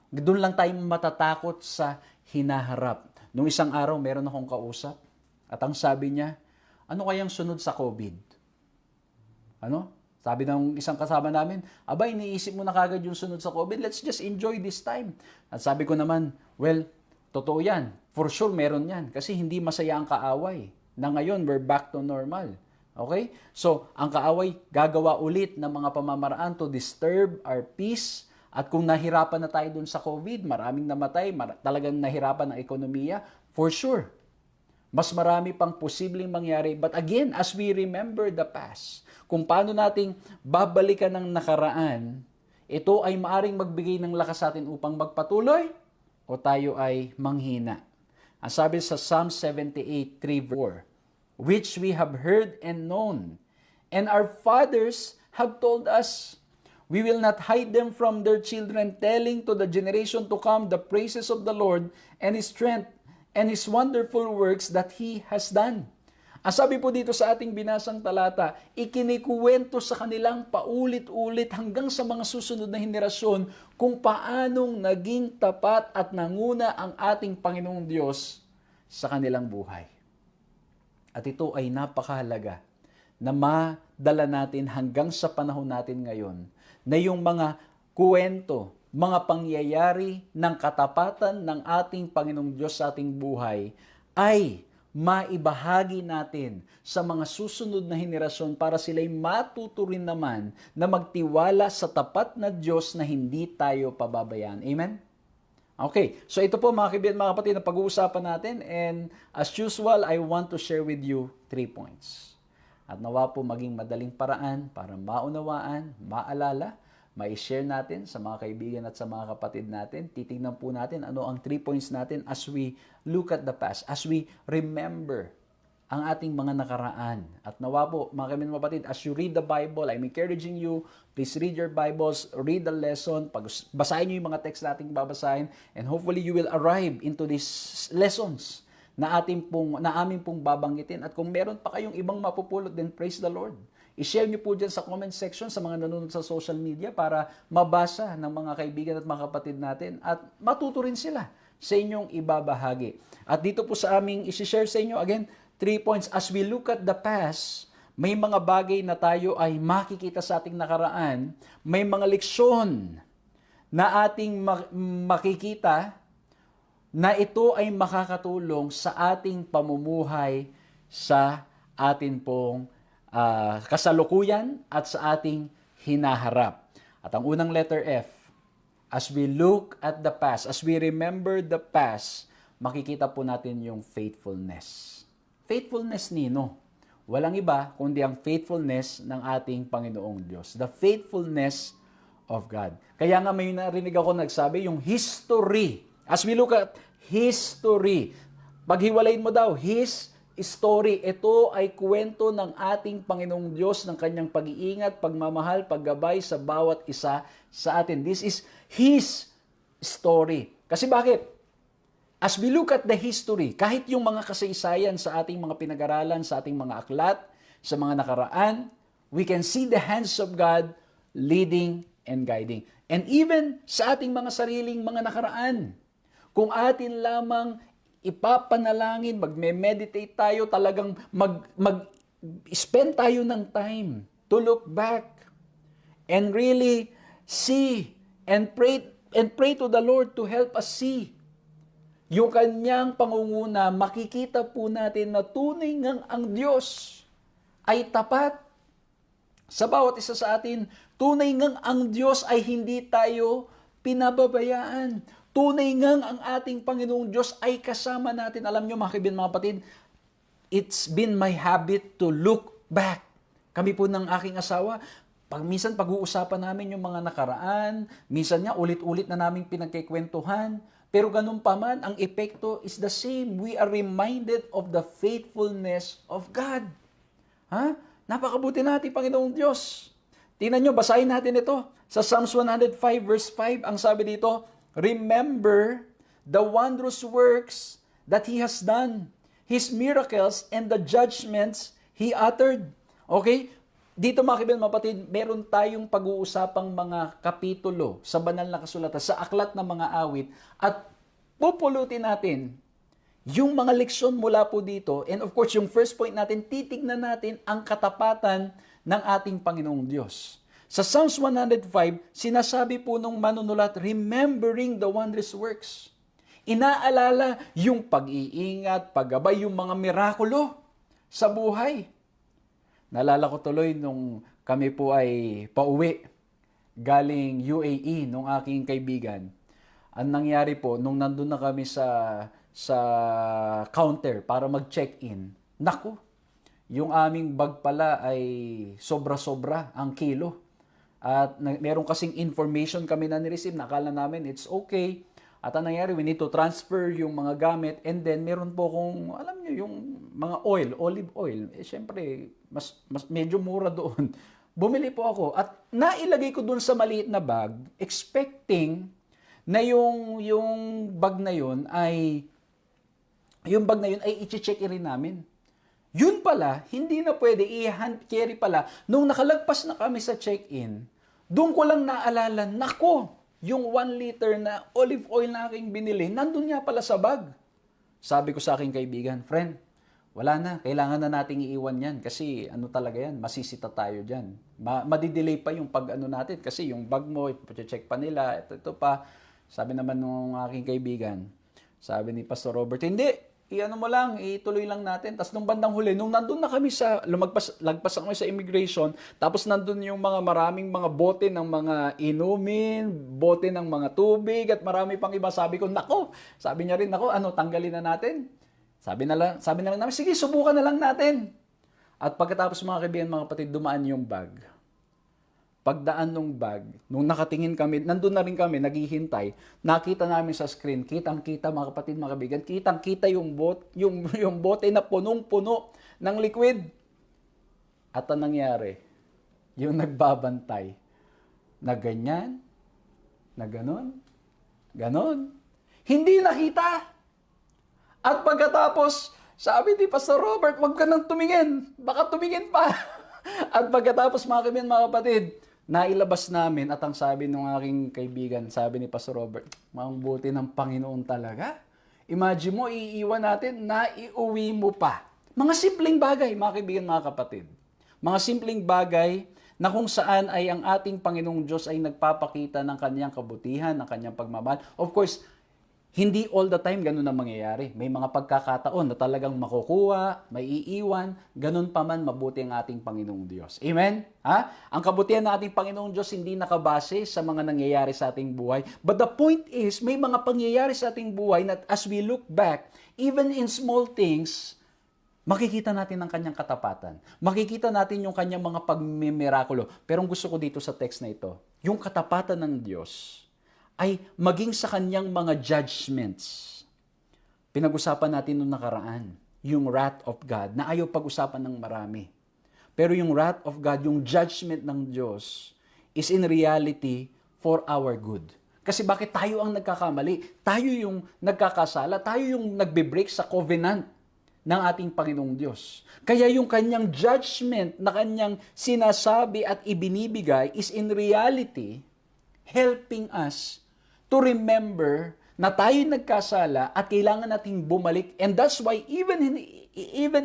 Doon lang tayo matatakot sa hinaharap. Nung isang araw, meron akong kausap at ang sabi niya, ano kayang sunod sa COVID? Ano? Sabi ng isang kasama namin, abay, iniisip mo na kagad yung sunod sa COVID, let's just enjoy this time. At sabi ko naman, well, totoo yan. For sure, meron yan. Kasi hindi masaya ang kaaway. Na ngayon, we're back to normal. Okay? So, ang kaaway, gagawa ulit ng mga pamamaraan to disturb our peace. At kung nahirapan na tayo dun sa COVID, maraming namatay, talagang nahirapan ang ekonomiya, for sure. Mas marami pang posibleng mangyari. But again, as we remember the past, kung paano nating babalikan ng nakaraan, ito ay maaring magbigay ng lakas sa atin upang magpatuloy o tayo ay manghina. Ang sabi sa Psalm 78:3-4, which we have heard and known, and our fathers have told us, we will not hide them from their children, telling to the generation to come the praises of the Lord and His strength and His wonderful works that He has done. Ang sabi po dito sa ating binasang talata, ikinikuwento sa kanilang paulit-ulit hanggang sa mga susunod na henerasyon kung paanong naging tapat at nanguna ang ating Panginoong Diyos sa kanilang buhay. At ito ay napakahalaga na madala natin hanggang sa panahon natin ngayon na yung mga kuwento, mga pangyayari ng katapatan ng ating Panginoong Diyos sa ating buhay ay maibahagi natin sa mga susunod na henerasyon para sila'y matuto rin naman na magtiwala sa tapat na Diyos na hindi tayo pababayaan. Amen? Okay, so ito po mga kaibigan, mga kapatid na pag-uusapan natin, and as usual, I want to share with you 3 points. At nawa po maging madaling paraan para maunawaan, maalala, ma-share natin sa mga kaibigan at sa mga kapatid natin. Titignan po natin ano ang 3 points natin as we look at the past, as we remember ang ating mga nakaraan. At nawa po, mga kaibigan, mga kapatid, as you read the Bible, I'm encouraging you, please read your Bibles, read the lesson, basahin nyo yung mga text nating babasahin, and hopefully you will arrive into these lessons na aming pong babanggitin. At kung meron pa kayong ibang mapupulot, then praise the Lord. I-share nyo po dyan sa comment section sa mga nanonood sa social media para mabasa ng mga kaibigan at mga kapatid natin at matuto rin sila sa inyong ibabahagi. At dito po sa aming isi-share sa inyo, again, 3 points. As we look at the past, may mga bagay na tayo ay makikita sa ating nakaraan, may mga leksyon na ating makikita na ito ay makakatulong sa ating pamumuhay sa atin pong kasalukuyan at sa ating hinaharap. At ang unang letter F, as we look at the past, as we remember the past, makikita po natin yung faithfulness. Faithfulness nino? Walang iba kundi ang faithfulness ng ating Panginoong Diyos. The faithfulness of God. Kaya nga may narinig ako nagsabi, yung history. As we look at history, paghiwalayin mo daw, His story, ito ay kwento ng ating Panginoong Diyos, ng kanyang pag-iingat, pagmamahal, paggabay sa bawat isa sa atin. This is His story. Kasi bakit? As we look at the history, kahit yung mga kasaysayan sa ating mga pinag-aralan, sa ating mga aklat, sa mga nakaraan, we can see the hands of God leading and guiding. And even sa ating mga sariling mga nakaraan, kung atin lamang ipapanalangin, magme-meditate tayo, talagang mag-spend tayo ng time to look back and really see and pray to the Lord to help us see yung kanyang pangunguna, makikita po natin na tunay ngang ang Diyos ay tapat sa bawat isa sa atin. Tunay ngang ang Diyos ay hindi tayo pinababayaan. Tunay ngang ang ating Panginoong Diyos ay kasama natin. Alam nyo mga kaibigan, mga kapatid, it's been my habit to look back. Kami po ng aking asawa, minsan pag-uusapan namin yung mga nakaraan, minsan nga ulit-ulit na namin pinagkikwentuhan, pero ganun pa man, ang epekto is the same. We are reminded of the faithfulness of God. Ha? Napakabuti natin, Panginoong Diyos. Tingnan nyo, basahin natin ito. Sa Psalms 105 verse 5, ang sabi dito, remember the wondrous works that He has done, His miracles and the judgments He uttered. Okay? Dito mga kaibigan, mapatid, meron tayong pag-uusapang mga kapitulo sa banal na kasulatan, sa aklat ng mga awit, at pupulutin natin yung mga leksyon mula po dito. And of course, yung first point natin, titignan natin ang katapatan ng ating Panginoong Diyos. Sa Psalms 105, sinasabi po nung manunulat, remembering the wondrous works. Inaalala yung pag-iingat, paggabay, yung mga mirakulo sa buhay. Naalala ko tuloy nung kami po ay pauwi galing UAE nung aking kaibigan. Ang nangyari po, nung nandun na kami sa counter para mag-check-in, naku, yung aming bag pala ay sobra-sobra ang kilo. At meron kasing information kami na nireceive, nakala namin it's okay. At ang nangyari, we need to transfer yung mga gamit, and then meron po kung, alam nyo, yung mga oil, olive oil. Eh, syempre, mas medyo mura doon. Bumili po ako at nailagay ko doon sa maliit na bag, expecting na yung bag na yun ay i-check rin namin. Yun pala, hindi na pwede i-hand carry pala. Nung nakalagpas na kami sa check-in, doon ko lang naalala, nako, yung 1 liter na olive oil na aking binili, nandun nga pala sa bag. Sabi ko sa aking kaibigan, friend, wala na, kailangan na nating iiwan yan kasi ano talaga yan, masisita tayo dyan. Madidelay pa yung pag-ano natin kasi yung bag mo, ipacheck pa nila, ito pa. Sabi naman nung aking kaibigan, sabi ni Pastor Robert, hindi, i-ano mo lang, ituloy lang natin. Tapos nung bandang huli, nung nandun na kami lagpas kami sa immigration, tapos nandun yung maraming mga bote ng mga inumin, bote ng mga tubig, at marami pang iba. Sabi ko, nako, sabi niya rin, nako, tanggalin na natin. Sabi na lang namin, sige, subukan na lang natin. At pagkatapos mga kaibigan, mga kapatid, dumaan yung bag. Pagdaan ng bag, nung nakatingin kami, nandun na rin kami, naghihintay, nakita namin sa screen, kitang-kita mga kapatid, mga kaibigan, kitang-kita yung bote na punong-puno ng liquid. At ang nangyari, yung nagbabantay, na ganyan, na ganon, hindi nakita. At pagkatapos, sabi ni Pastor Robert, wag ka nang tumingin, baka tumingin pa. At pagkatapos mga kaibigan, mga kapatid, nailabas namin at ang sabi ng aking kaibigan, sabi ni Pastor Robert, mabuti ng Panginoon talaga. Imagine mo, iiwan natin na iuwi mo pa. Mga simpleng bagay, mga kaibigan, mga kapatid. Mga simpleng bagay na kung saan ay ang ating Panginoong Diyos ay nagpapakita ng kanyang kabutihan, ng kanyang pagmamahal. Of course, hindi all the time ganun ang mangyayari. May mga pagkakataon na talagang makukuha, may iiwan, ganun pa man mabuti ang ating Panginoong Diyos. Amen? Ha? Ang kabutihan ng ating Panginoong Diyos hindi nakabase sa mga nangyayari sa ating buhay. But the point is, may mga pangyayari sa ating buhay na as we look back, even in small things, makikita natin ang kanyang katapatan. Makikita natin yung kanyang mga pagmimirakulo. Pero ang gusto ko dito sa text na ito, yung katapatan ng Diyos ay maging sa kanyang mga judgments. Pinag-usapan natin noong nakaraan, yung wrath of God, na ayaw pag-usapan ng marami. Pero yung wrath of God, yung judgment ng Diyos, is in reality for our good. Kasi bakit tayo ang nagkakamali? Tayo yung nagkakasala, tayo yung nagbe-break sa covenant ng ating Panginoong Diyos. Kaya yung kanyang judgment na kanyang sinasabi at ibinibigay is in reality helping us to remember na tayo nagkasala at kailangan nating bumalik. And that's why even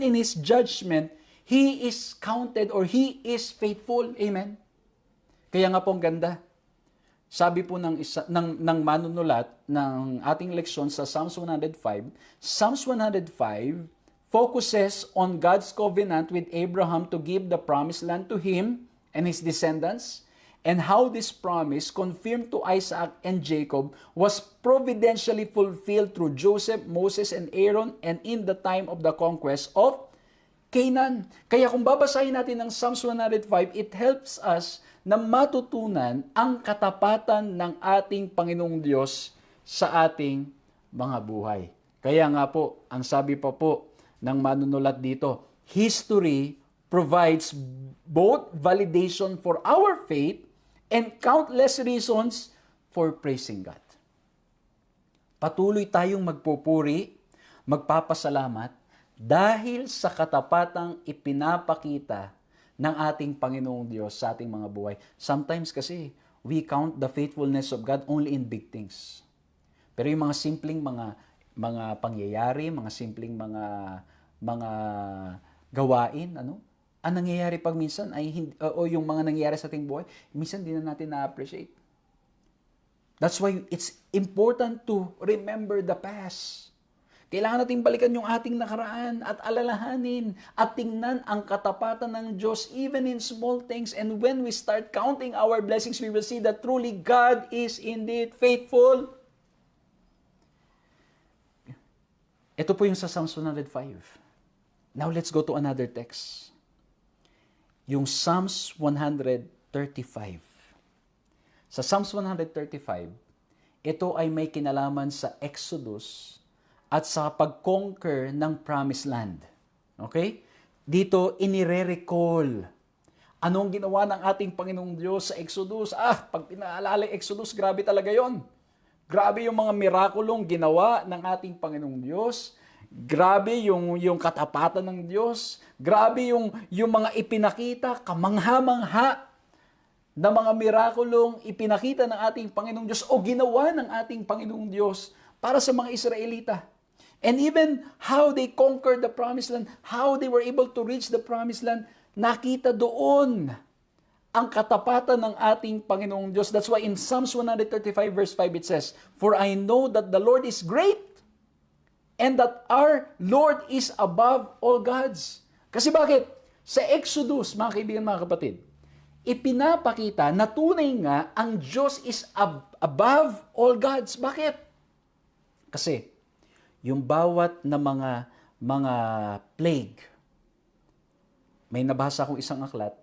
in His judgment, He is counted or He is faithful. Amen? Kaya nga po ang ganda. Sabi po ng manunulat ng ating leksyon sa Psalms 105, Psalms 105 focuses on God's covenant with Abraham to give the promised land to him and his descendants, and how this promise, confirmed to Isaac and Jacob, was providentially fulfilled through Joseph, Moses, and Aaron, and in the time of the conquest of Canaan. Kaya kung babasahin natin ng Psalms 105, it helps us na matutunan ang katapatan ng ating Panginoong Diyos sa ating mga buhay. Kaya nga po, ang sabi pa po ng manunulat dito, history provides both validation for our faith and countless reasons for praising God. Patuloy tayong magpupuri, magpapasalamat dahil sa katapatang ipinapakita ng ating Panginoong Diyos sa ating mga buhay. Sometimes kasi, we count the faithfulness of God only in big things. Pero yung mga simpleng mga pangyayari, mga simpleng mga gawain, ang nangyayari pag minsan ay o yung mga nangyayari sa ating buhay, minsan din na natin na-appreciate. That's why it's important to remember the past. Kailangan natin balikan yung ating nakaraan at alalahanin at tingnan ang katapatan ng Diyos even in small things. And when we start counting our blessings, we will see that truly God is indeed faithful. Ito po yung sa Psalms 105. Now let's go to another text. Yung Psalms 135. Sa Psalms 135, ito ay may kinalaman sa Exodus at sa pag-conquer ng Promised Land. Okay? Dito, inire-recall. Anong ginawa ng ating Panginoong Diyos sa Exodus? Pag pinaalala yung Exodus, grabe talaga yon. Grabe yung mga mirakulong ginawa ng ating Panginoong Diyos. Grabe yung katapatan ng Diyos. Grabe yung mga ipinakita, kamangha-mangha na mga mirakulong ipinakita ng ating Panginoong Diyos o ginawa ng ating Panginoong Diyos para sa mga Israelita. And even how they conquered the Promised Land, how they were able to reach the Promised Land, nakita doon ang katapatan ng ating Panginoong Diyos. That's why in Psalms 135 verse 5 it says, "For I know that the Lord is great, and that our Lord is above all gods." Kasi bakit? Sa Exodus, mga kaibigan, mga kapatid, ipinapakita na tunay nga ang Diyos is above all gods. Bakit? Kasi yung bawat na mga plague, may nabasa akong isang aklat,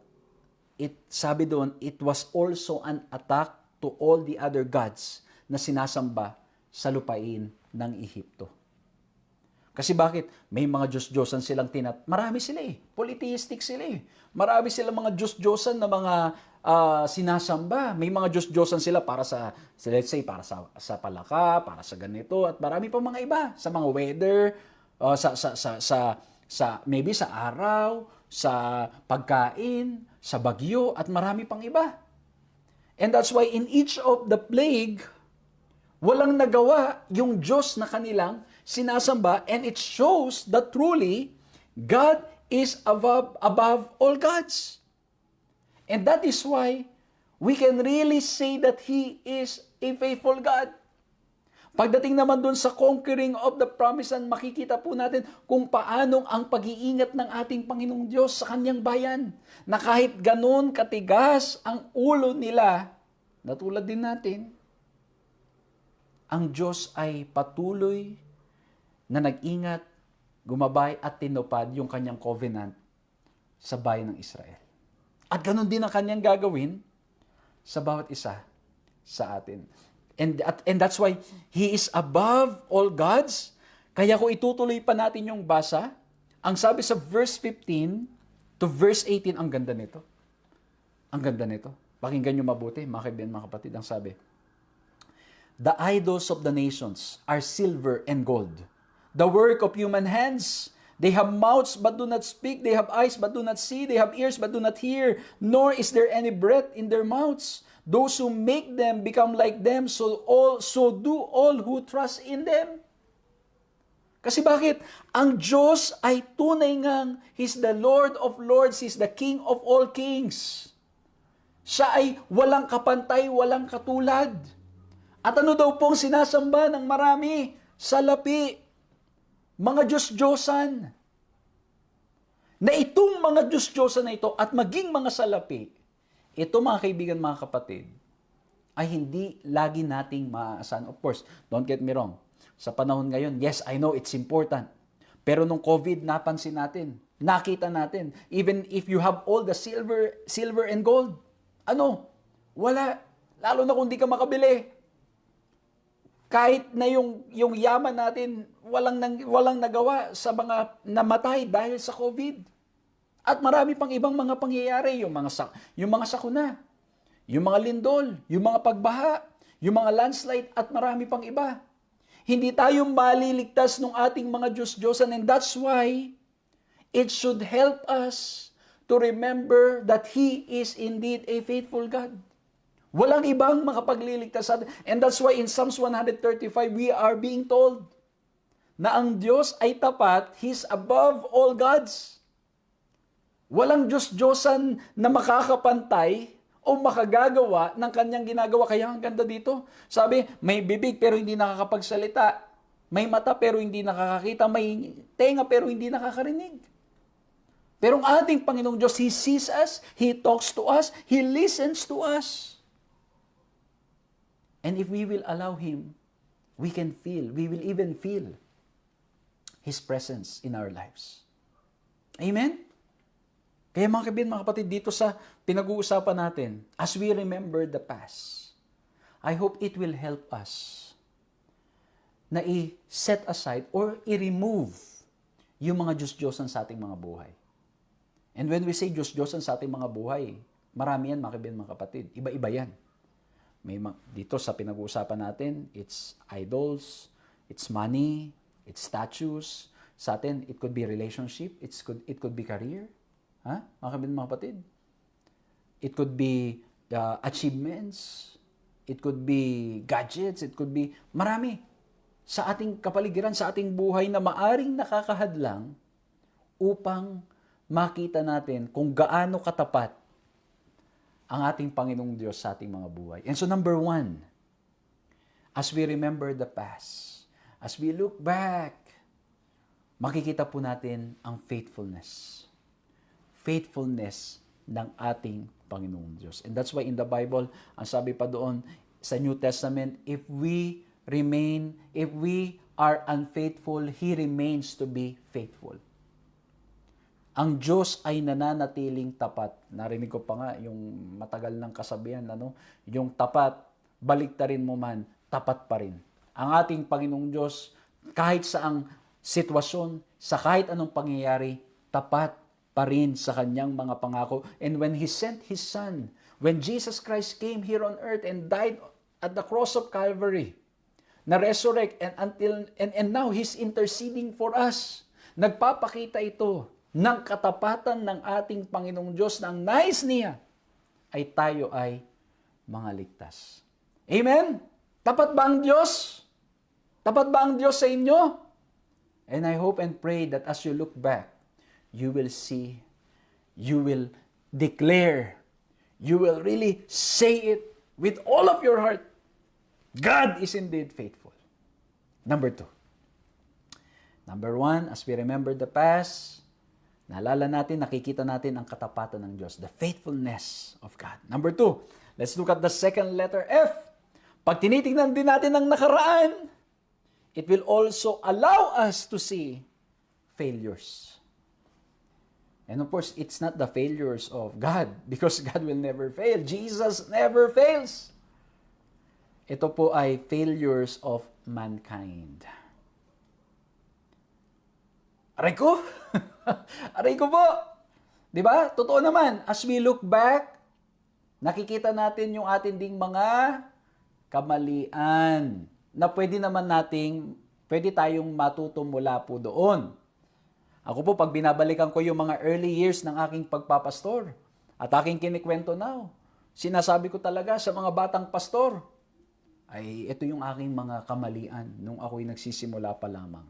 sabi doon, it was also an attack to all the other gods na sinasamba sa lupain ng Ehipto. Kasi bakit? May mga Diyos-Diyosan silang marami sila polytheistic sila Marami silang mga Diyos-Diyosan na mga sinasamba. May mga Diyos-Diyosan sila para let's say, para sa palaka, para sa ganito, at marami pa mga iba. Sa mga weather, maybe sa araw, sa pagkain, sa bagyo, at marami pang iba. And that's why in each of the plague, walang nagawa yung Diyos na kanilang sinasamba, and it shows that truly God is above all gods. And that is why we can really say that He is a faithful God. Pagdating naman dun sa conquering of the promised land, makikita po natin kung paanong ang pag-iingat ng ating Panginoong Diyos sa kanyang bayan. Na kahit ganun katigas ang ulo nila, na tulad din natin, ang Diyos ay patuloy na nag-ingat, gumabay at tinupad yung kanyang covenant sa bayan ng Israel. At ganun din ang kanyang gagawin sa bawat isa sa atin. And that's why He is above all gods. Kaya kung itutuloy pa natin yung basa, ang sabi sa verse 15 to verse 18, ang ganda nito. Ang ganda nito. Pakinggan nyo mabuti, mga kaibigan, mga kapatid, ang sabi. "The idols of the nations are silver and gold, the work of human hands. They have mouths but do not speak. They have eyes but do not see. They have ears but do not hear. Nor is there any breath in their mouths. Those who make them become like them, so do all who trust in them." Kasi bakit? Ang Diyos ay tunay ngang He's the Lord of Lords. He's the King of all kings. Siya ay walang kapantay, walang katulad. At ano daw pong sinasamba ng marami? Salapi. Mga Diyos-Diyosan. Na itong mga Diyos-Diyosan na ito at maging mga salapi, ito mga kaibigan, mga kapatid, ay hindi lagi nating maaasahan. Of course, don't get me wrong. Sa panahon ngayon, yes, I know it's important. Pero nung COVID, napansin natin, nakita natin, even if you have all the silver and gold, wala. Lalo na kung di ka makabili. Kahit na yung yaman natin, walang nagawa sa mga namatay dahil sa COVID. At marami pang ibang mga pangyayari, yung mga sakuna, yung mga lindol, yung mga pagbaha, yung mga landslide, at marami pang iba. Hindi tayo maliligtas ng ating mga Diyos-Diyosan, and that's why it should help us to remember that He is indeed a faithful God. Walang ibang makapagliligtas sa atin. And that's why in Psalms 135, we are being told na ang Diyos ay tapat, He's above all gods. Walang Diyos-Diyosan na makakapantay o makagagawa ng kanyang ginagawa. Kaya ang ganda dito. Sabi, may bibig pero hindi nakakapagsalita. May mata pero hindi nakakakita. May tenga pero hindi nakakarinig. Pero ang ating Panginoong Diyos, He sees us, He talks to us, He listens to us. And if we will allow Him, we will even feel His presence in our lives. Amen? Kaya mga kaibigan, mga kapatid, dito sa pinag-uusapan natin, as we remember the past, I hope it will help us na i-set aside or i-remove yung mga Diyos-Diyosan sa ating mga buhay. And when we say Diyos-Diyosan sa ating mga buhay, marami yan, mga kaibigan, mga kapatid. Iba-iba yan. Dito sa pinag-uusapan natin, it's idols, it's money, it's statues. Sa atin, it could be relationship, it could be career. Ha? Mga kaibigan, mga kapatid. It could be achievements, it could be gadgets, it could be marami sa ating kapaligiran, sa ating buhay na maaring nakakahadlang upang makita natin kung gaano katapat ang ating Panginoong Diyos sa ating mga buhay. And so number 1, as we remember the past, as we look back, makikita po natin ang faithfulness ng ating Panginoong Diyos. And that's why in the Bible, ang sabi pa doon sa New Testament, if we are unfaithful, He remains to be faithful. Ang Diyos ay nananatiling tapat. Narinig ko pa nga yung matagal ng kasabihan, yung tapat, baliktarin mo man, tapat pa rin. Ang ating Panginoong Diyos, kahit saang sitwasyon, sa kahit anong pangyayari, tapat pa rin sa kanyang mga pangako. And when He sent His Son, when Jesus Christ came here on earth and died at the cross of Calvary, na-resurrect and now He's interceding for us. Nagpapakita ito ng katapatan ng ating Panginoong Diyos na ang nais niya ay tayo ay mga ligtas. Amen? Tapat ba ang Diyos? Tapat ba ang Diyos sa inyo? And I hope and pray that as you look back, you will see, you will declare, you will really say it with all of your heart. God is indeed faithful. Number 2. Number 1, as we remember the past, naalala natin, nakikita natin ang katapatan ng Diyos, the faithfulness of God. Number 2, let's look at the second letter, F. Pag tinitingnan din natin ang nakaraan, it will also allow us to see failures. And of course, it's not the failures of God, because God will never fail. Jesus never fails. Ito po ay failures of mankind. Aray ko! Aray ko po! Diba? Totoo naman, as we look back, nakikita natin yung ating ding mga kamalian na pwede tayong matuto mula po doon. Ako po, pag binabalikan ko yung mga early years ng aking pagpapastor at aking kinikwento now, sinasabi ko talaga sa mga batang pastor, ay ito yung aking mga kamalian nung ako'y nagsisimula pa lamang.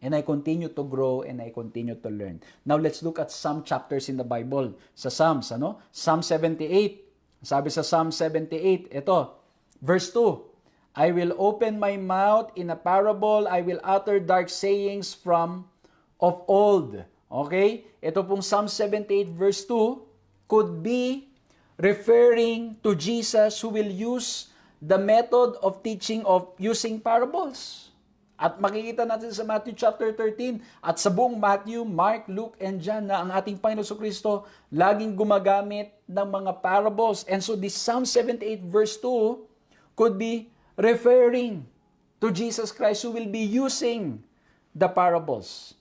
And I continue to grow and I continue to learn. Now let's look at some chapters in the Bible. Sa Psalms, Psalm 78. Sabi sa Psalm 78, ito, verse 2, I will open my mouth in a parable, I will utter dark sayings of old. Okay? Ito pong Psalm 78 verse 2 could be referring to Jesus who will use the method of teaching of using parables. At makikita natin sa Matthew chapter 13 at sa buong Matthew, Mark, Luke, and John na ang ating Panginoon Kristo laging gumagamit ng mga parables. And so this Psalm 78 verse 2 could be referring to Jesus Christ who will be using the parables.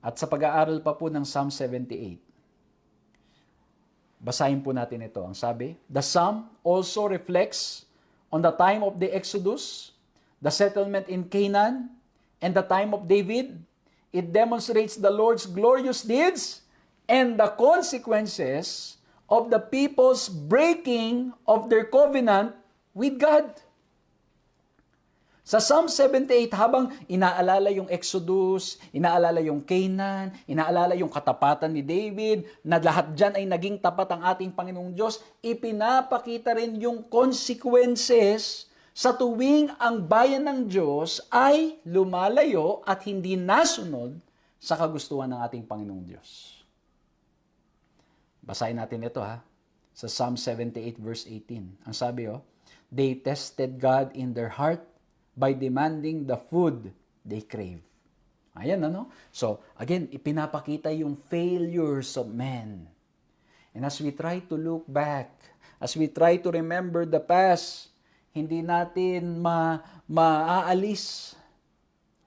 At sa pag-aaral pa po ng Psalm 78, basahin po natin ito. Ang sabi, the Psalm also reflects on the time of the Exodus, the settlement in Canaan, and the time of David. It demonstrates the Lord's glorious deeds and the consequences of the people's breaking of their covenant with God. Sa Psalm 78, habang inaalala yung Exodus, inaalala yung Canaan, inaalala yung katapatan ni David, na lahat dyan ay naging tapat ang ating Panginoong Diyos, ipinapakita rin yung consequences sa tuwing ang bayan ng Diyos ay lumalayo at hindi nasunod sa kagustuhan ng ating Panginoong Diyos. Basahin natin ito sa Psalm 78 verse 18. Ang sabi they tested God in their heart by demanding the food they crave. Ayan, So, again, ipinapakita yung failures of men. And as we try to look back, as we try to remember the past, hindi natin maaalis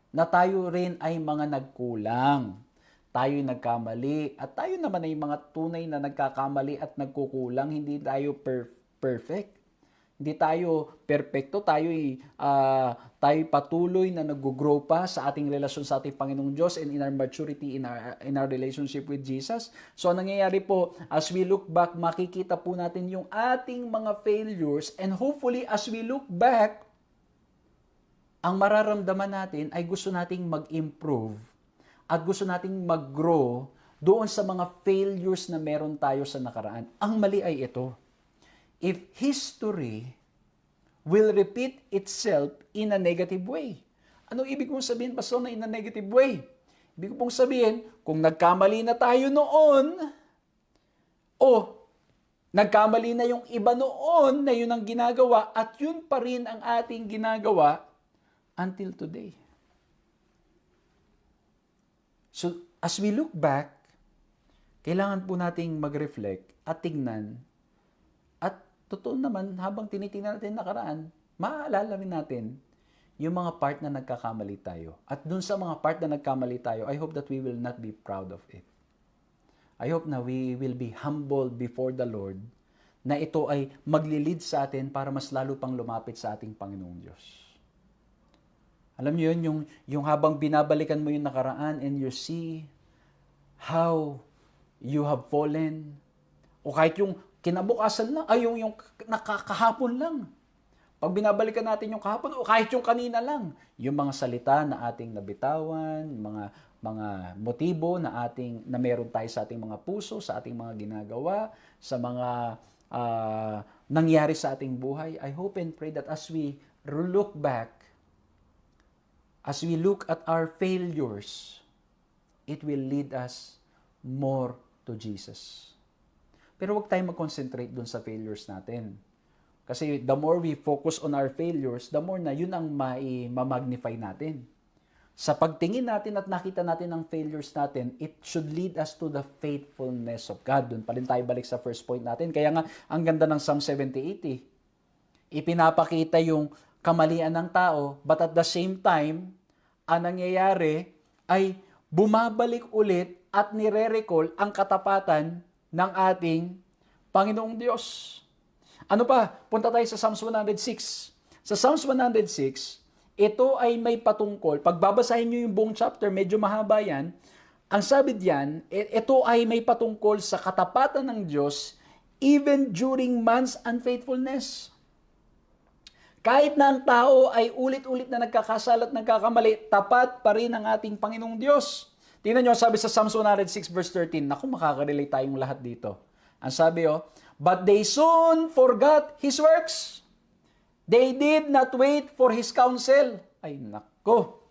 na tayo rin ay mga nagkulang. Tayo'y nagkamali. At tayo naman ay mga tunay na nagkakamali at nagkukulang. Hindi tayo perfect. Hindi tayo perpekto, tayo'y patuloy na nag-grow pa sa ating relasyon sa ating Panginoong Diyos and in our maturity, in our relationship with Jesus. So, ang nangyayari po, as we look back, makikita po natin yung ating mga failures, and hopefully, as we look back, ang mararamdaman natin ay gusto nating mag-improve at gusto nating mag-grow doon sa mga failures na meron tayo sa nakaraan. Ang mali ay ito. If history will repeat itself in a negative way. Ano ibig kong sabihin, Pastor, na in a negative way? Ibig kong sabihin, kung nagkamali na tayo noon, o nagkamali na yung iba noon na yun ang ginagawa, at yun pa rin ang ating ginagawa until today. So, as we look back, kailangan po nating mag-reflect at tignan. At totoo naman, habang tinitingnan natin nakaraan, maaalala rin natin yung mga part na nagkakamali tayo. At dun sa mga part na nagkamali tayo, I hope that we will not be proud of it. I hope na we will be humble before the Lord, na ito ay maglilid sa atin para mas lalo pang lumapit sa ating Panginoong Diyos. Alam niyo yun, yung habang binabalikan mo yung nakaraan and you see how you have fallen, o kahit yung kinabukasan lang, ay yung nakakahapon lang. Pag binabalikan natin yung kahapon, o kahit yung kanina lang, yung mga salita na ating nabitawan, mga motibo na meron tayo sa ating mga puso, sa ating mga ginagawa, sa mga nangyari sa ating buhay, I hope and pray that as we look back, as we look at our failures, it will lead us more to Jesus. Pero huwag tayong mag-concentrate dun sa failures natin. Kasi the more we focus on our failures, the more na yun ang ma-magnify natin. Sa pagtingin natin at nakita natin ang failures natin, it should lead us to the faithfulness of God. Dun pa rin tayo balik sa first point natin. Kaya nga, ang ganda ng Psalm 78 Ipinapakita yung kamalian ng tao, but at the same time, ang nangyayari ay bumabalik ulit at nire-recall ang katapatan ng ating Panginoong Diyos. Ano pa? Punta tayo sa Psalms 106. Sa Psalms 106, ito ay may patungkol. Pag babasahin nyo yung buong chapter, medyo mahaba yan. Ang sabi diyan, ito ay may patungkol sa katapatan ng Diyos even during man's unfaithfulness. Kahit na ang tao ay ulit-ulit na nagkakasala at nagkakamali, tapat pa rin ang ating Panginoong Diyos. Tingnan nyo, sabi sa Psalms 106 verse 13, naku, makaka-relate tayong lahat dito. Ang sabi, but they soon forgot His works. They did not wait for His counsel. Ay, nako.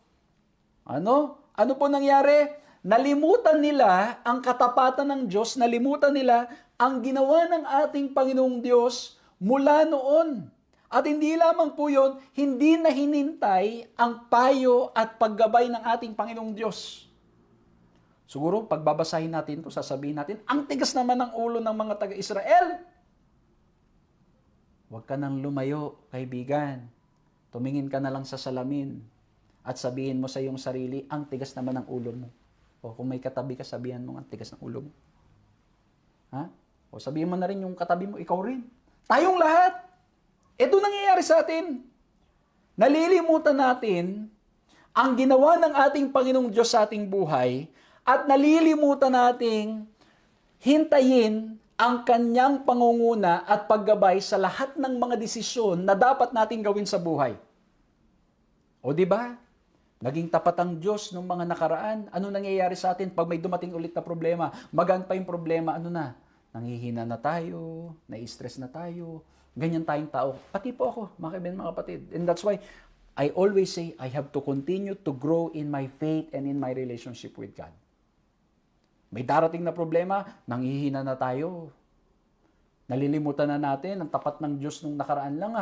Ano? Ano po nangyari? Nalimutan nila ang katapatan ng Diyos, nalimutan nila ang ginawa ng ating Panginoong Diyos mula noon. At hindi lamang po yun, hindi na hinintay ang payo at paggabay ng ating Panginoong Diyos. Siguro, pagbabasahin natin ito, sasabihin natin, ang tigas naman ng ulo ng mga taga-Israel. Huwag ka nang lumayo, kaibigan. Tumingin ka na lang sa salamin at sabihin mo sa iyong sarili, ang tigas naman ng ulo mo. O kung may katabi ka, sabihan mo nga, tigas ng ulo mo. Ha? O sabihin mo na rin yung katabi mo, ikaw rin. Tayong lahat. Ito nangyayari sa atin. Nalilimutan natin ang ginawa ng ating Panginoong Diyos sa ating buhay at nalilimutan nating hintayin ang kanyang pangunguna at paggabay sa lahat ng mga desisyon na dapat natin gawin sa buhay. O di ba? Naging tapat ang Diyos nung mga nakaraan. Ano nangyayari sa atin pag may dumating ulit na problema? Magaan pa yung problema, ano na? Nanghihina na tayo, nai-stress na tayo. Ganyan tayong tao. Pati po ako, mga kaibigan, mga kapatid. And that's why I always say I have to continue to grow in my faith and in my relationship with God. May darating na problema, nanghihina na tayo. Nalilimutan na natin ang tapat ng Diyos nung nakaraan lang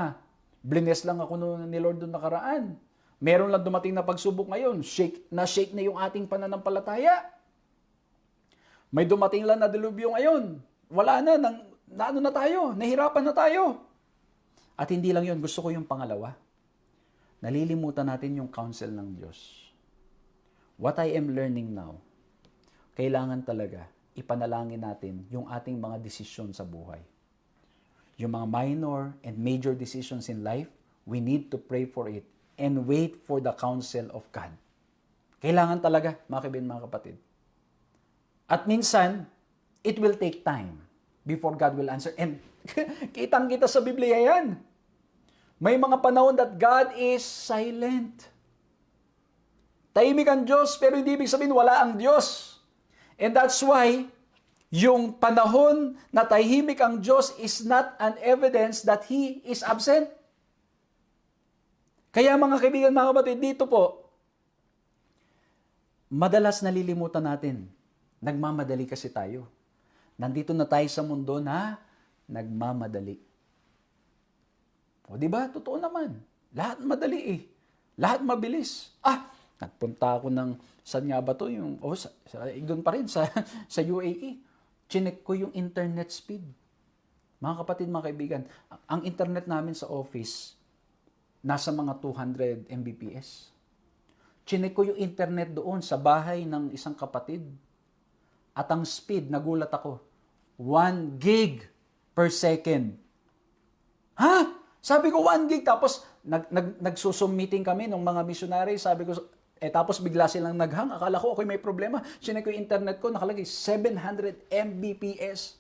Blines lang ako ni Lord nung nakaraan. Meron lang dumating na pagsubok ngayon. Shake na yung ating pananampalataya. May dumating lang na dilubyo ngayon. Wala na, ano na tayo, nahirapan na tayo. At hindi lang yun, gusto ko yung pangalawa. Nalilimutan natin yung counsel ng Diyos. What I am learning now, kailangan talaga ipanalangin natin yung ating mga desisyon sa buhay. Yung mga minor and major decisions in life, we need to pray for it and wait for the counsel of God. Kailangan talaga, mga kaibigan, mga kapatid. At minsan, it will take time before God will answer. And kitang-kita sa Biblia yan. May mga panahon that God is silent. Tahimik ang Diyos, pero hindi ibig sabihin wala ang Diyos. And that's why, yung panahon na tahimik ang Diyos is not an evidence that He is absent. Kaya mga kaibigan, mga kapatid, dito po, madalas nalilimutan natin. Nagmamadali kasi tayo. Nandito na tayo sa mundo na nagmamadali. O di ba? Totoo naman. Lahat madali Lahat mabilis. Nagpunta ako ng, saan nga ba to? Doon pa rin, sa UAE. Chinek ko yung internet speed. Mga kapatid, mga kaibigan, ang internet namin sa office, nasa mga 200 Mbps. Chinek ko yung internet doon sa bahay ng isang kapatid. At ang speed, nagulat ako, 1 gig per second. Sabi ko 1 gig, tapos nagsusum meeting kami ng mga missionary, sabi ko, tapos bigla silang naghang, akala ko okay may problema. Chinek ko yung internet ko, nakalagay 700 Mbps.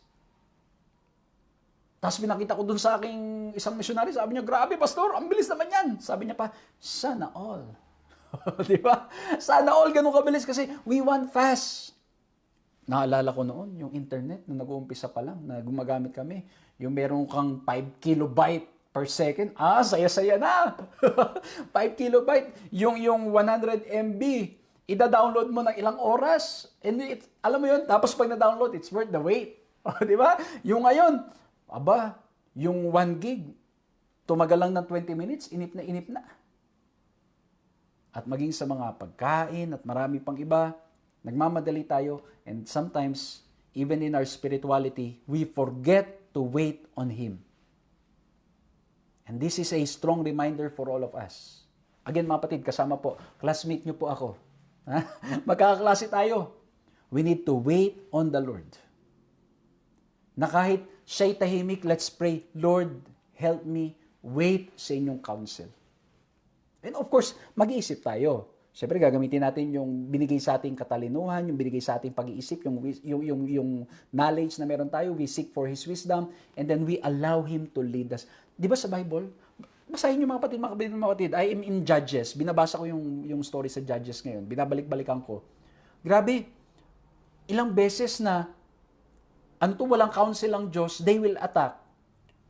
Tapos pinakita ko dun sa aking isang missionary, sabi niya, grabe pastor, ang bilis naman yan. Sabi niya pa, sana all. Di ba? Sana all ganun kabilis kasi we want fast. Naalala ko noon, yung internet, nung nag-uumpisa pa lang, na gumagamit kami, yung meron kang 5 kilobyte per second, saya-saya na. 5 kilobyte, yung 100 MB, ida-download mo ng ilang oras. And alam mo yun, tapos pag na-download, it's worth the wait. Di ba? Yung ngayon, yung 1 gig, tumagal lang ng 20 minutes, inip na. At maging sa mga pagkain at marami pang iba, nagmamadali tayo, and sometimes, even in our spirituality, we forget to wait on Him. And this is a strong reminder for all of us. Again, mga kapatid, kasama po, classmate nyo po ako. Magkakaklase tayo. We need to wait on the Lord. Na kahit siya'y tahimik, let's pray, Lord, help me wait sa inyong counsel. And of course, mag-iisip tayo. Siyempre, gagamitin natin yung binigay sa ating katalinuhan, yung binigay sa ating pag-iisip, yung knowledge na meron tayo. We seek for His wisdom, and then we allow Him to lead us. Di ba sa Bible? Basahin niyo mga kapatid. I am in Judges. Binabasa ko yung story sa Judges ngayon. Binabalik-balikan ko. Grabe, ilang beses na walang counsel ang Diyos, they will attack.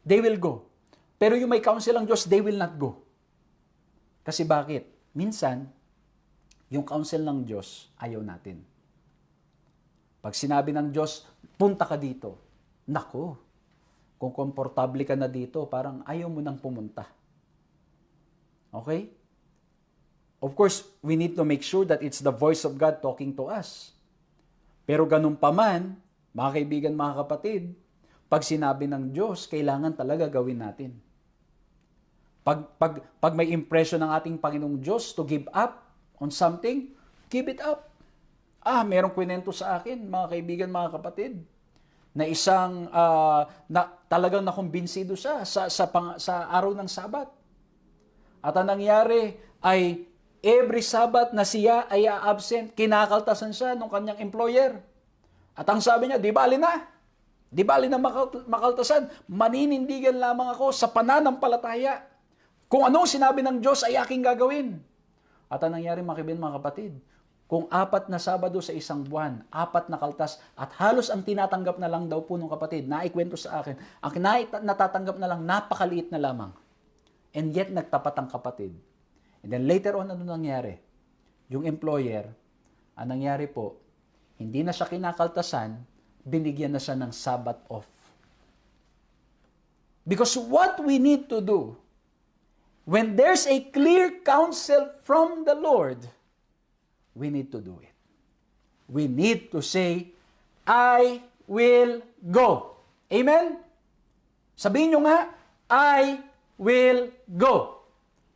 They will go. Pero yung may counsel ang Diyos, they will not go. Kasi bakit? Minsan, yung counsel ng Diyos, ayaw natin. Pag sinabi ng Diyos, punta ka dito. Nako, kung komportable ka na dito, parang ayaw mo nang pumunta. Okay? Of course, we need to make sure that it's the voice of God talking to us. Pero ganun pa man, mga kaibigan, mga kapatid, pag sinabi ng Diyos, kailangan talaga gawin natin. Pag may impression ng ating Panginoong Diyos to give up on something, give it up. Merong kwento sa akin, mga kaibigan, mga kapatid, na isang na talagang nakumbinsido siya sa araw ng Sabat. At ang nangyari ay every Sabat na siya ay absent, kinakaltasan siya ng kanyang employer. At ang sabi niya, di bali na makaltasan, maninindigan lamang ako sa pananampalataya. Kung anong sinabi ng Diyos ay aking gagawin. At ang nangyari, mga kaibigan, mga kapatid, kung 4 na Sabado sa isang buwan, 4 na kaltas, at halos ang tinatanggap na lang daw po ng kapatid, naikwento sa akin, ang natatanggap na lang, napakaliit na lamang. And yet, nagtapat ang kapatid. And then later on, ano nangyari? Yung employer, ang nangyari po, hindi na siya kinakaltasan, binigyan na siya ng Sabbath off. Because what we need to do, when there's a clear counsel from the Lord, we need to do it. We need to say, I will go. Amen? Sabihin nyo nga, I will go.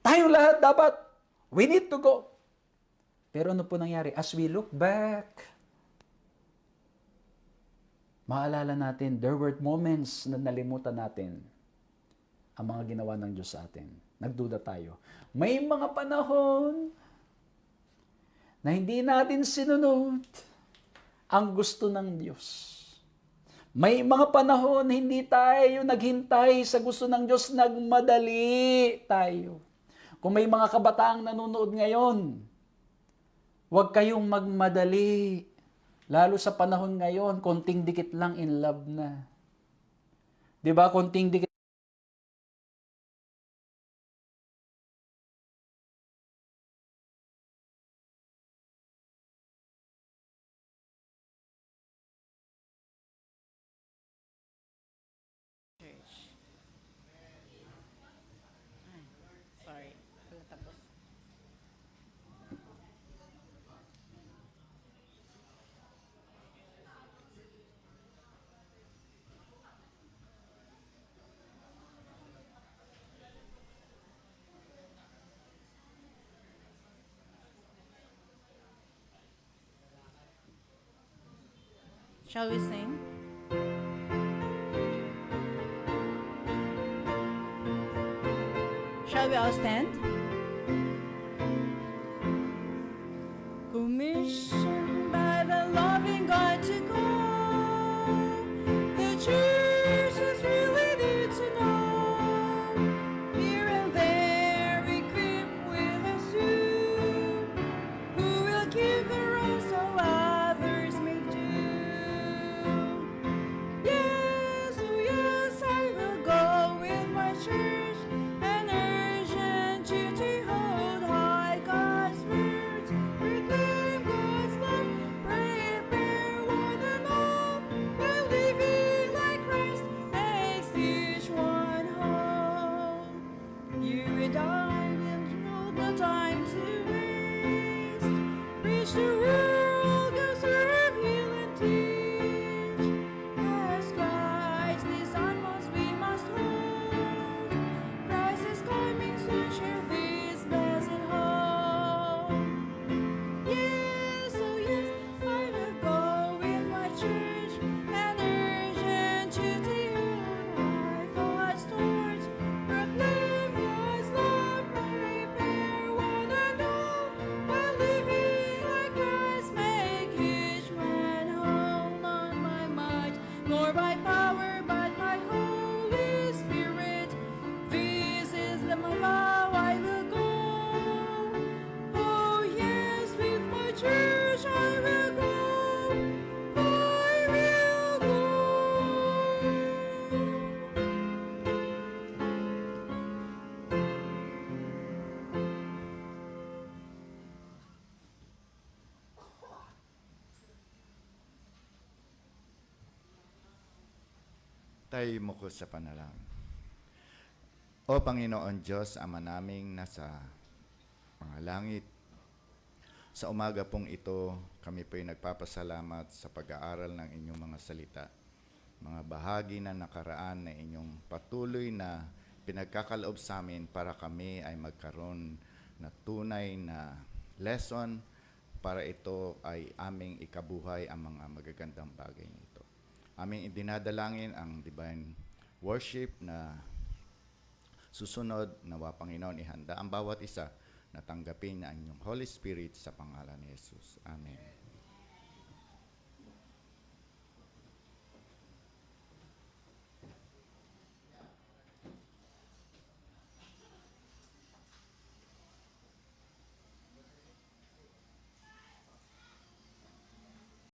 Tayong lahat dapat, we need to go. Pero ano po nangyari? As we look back, maalala natin, there were moments na nalimutan natin ang mga ginawa ng Diyos sa atin. Nagduda tayo. May mga panahon na hindi natin sinunod ang gusto ng Diyos. May mga panahon na hindi tayo naghintay sa gusto ng Diyos, nagmadali tayo. Kung may mga kabataang nanonood ngayon, huwag kayong magmadali. Lalo sa panahon ngayon, konting dikit lang in love na. 'Di ba? Konting dikit. Sorry. Wala tapos. Shall we sing? Shall we all stand? Commissioned by the loving God to go, the church is really need to know. Here and there, equip with a suit, who will give the role so others may do. Yes, oh yes, I will go with my church, an urgent duty hold high God's words, proclaim God's love, prepare one and all, while living like Christ makes each one whole. You and I will no time to waste, reach the world, go serve, heal and teach. As Christ is on us, we must hold. Christ is coming soon, share this blessed hope. Yes, oh yes, I will go with my church, an urgent duty on God's torch, proclaim God's love, prepare one and all, while living like Christ, make each man whole. Not by might, nor by power, but by Holy Spirit. This is my vow, I will go. Oh yes, with my church I will go. I will go. Tayo mo ko sa panalangin. O Panginoon Diyos, Ama naming nasa mga langit, sa umaga pong ito, kami po'y nagpapasalamat sa pag-aaral ng inyong mga salita. Mga bahagi na nakaraan na inyong patuloy na pinagkakaloob sa amin para kami ay magkaroon na tunay na lesson para ito ay aming ikabuhay ang mga magagandang bagay nito. Aming idinadalangin ang divine worship na susunod. Nawa Panginoon ihanda ang bawat isa na tanggapin ang inyong Holy Spirit sa pangalan ni Jesus. Amen.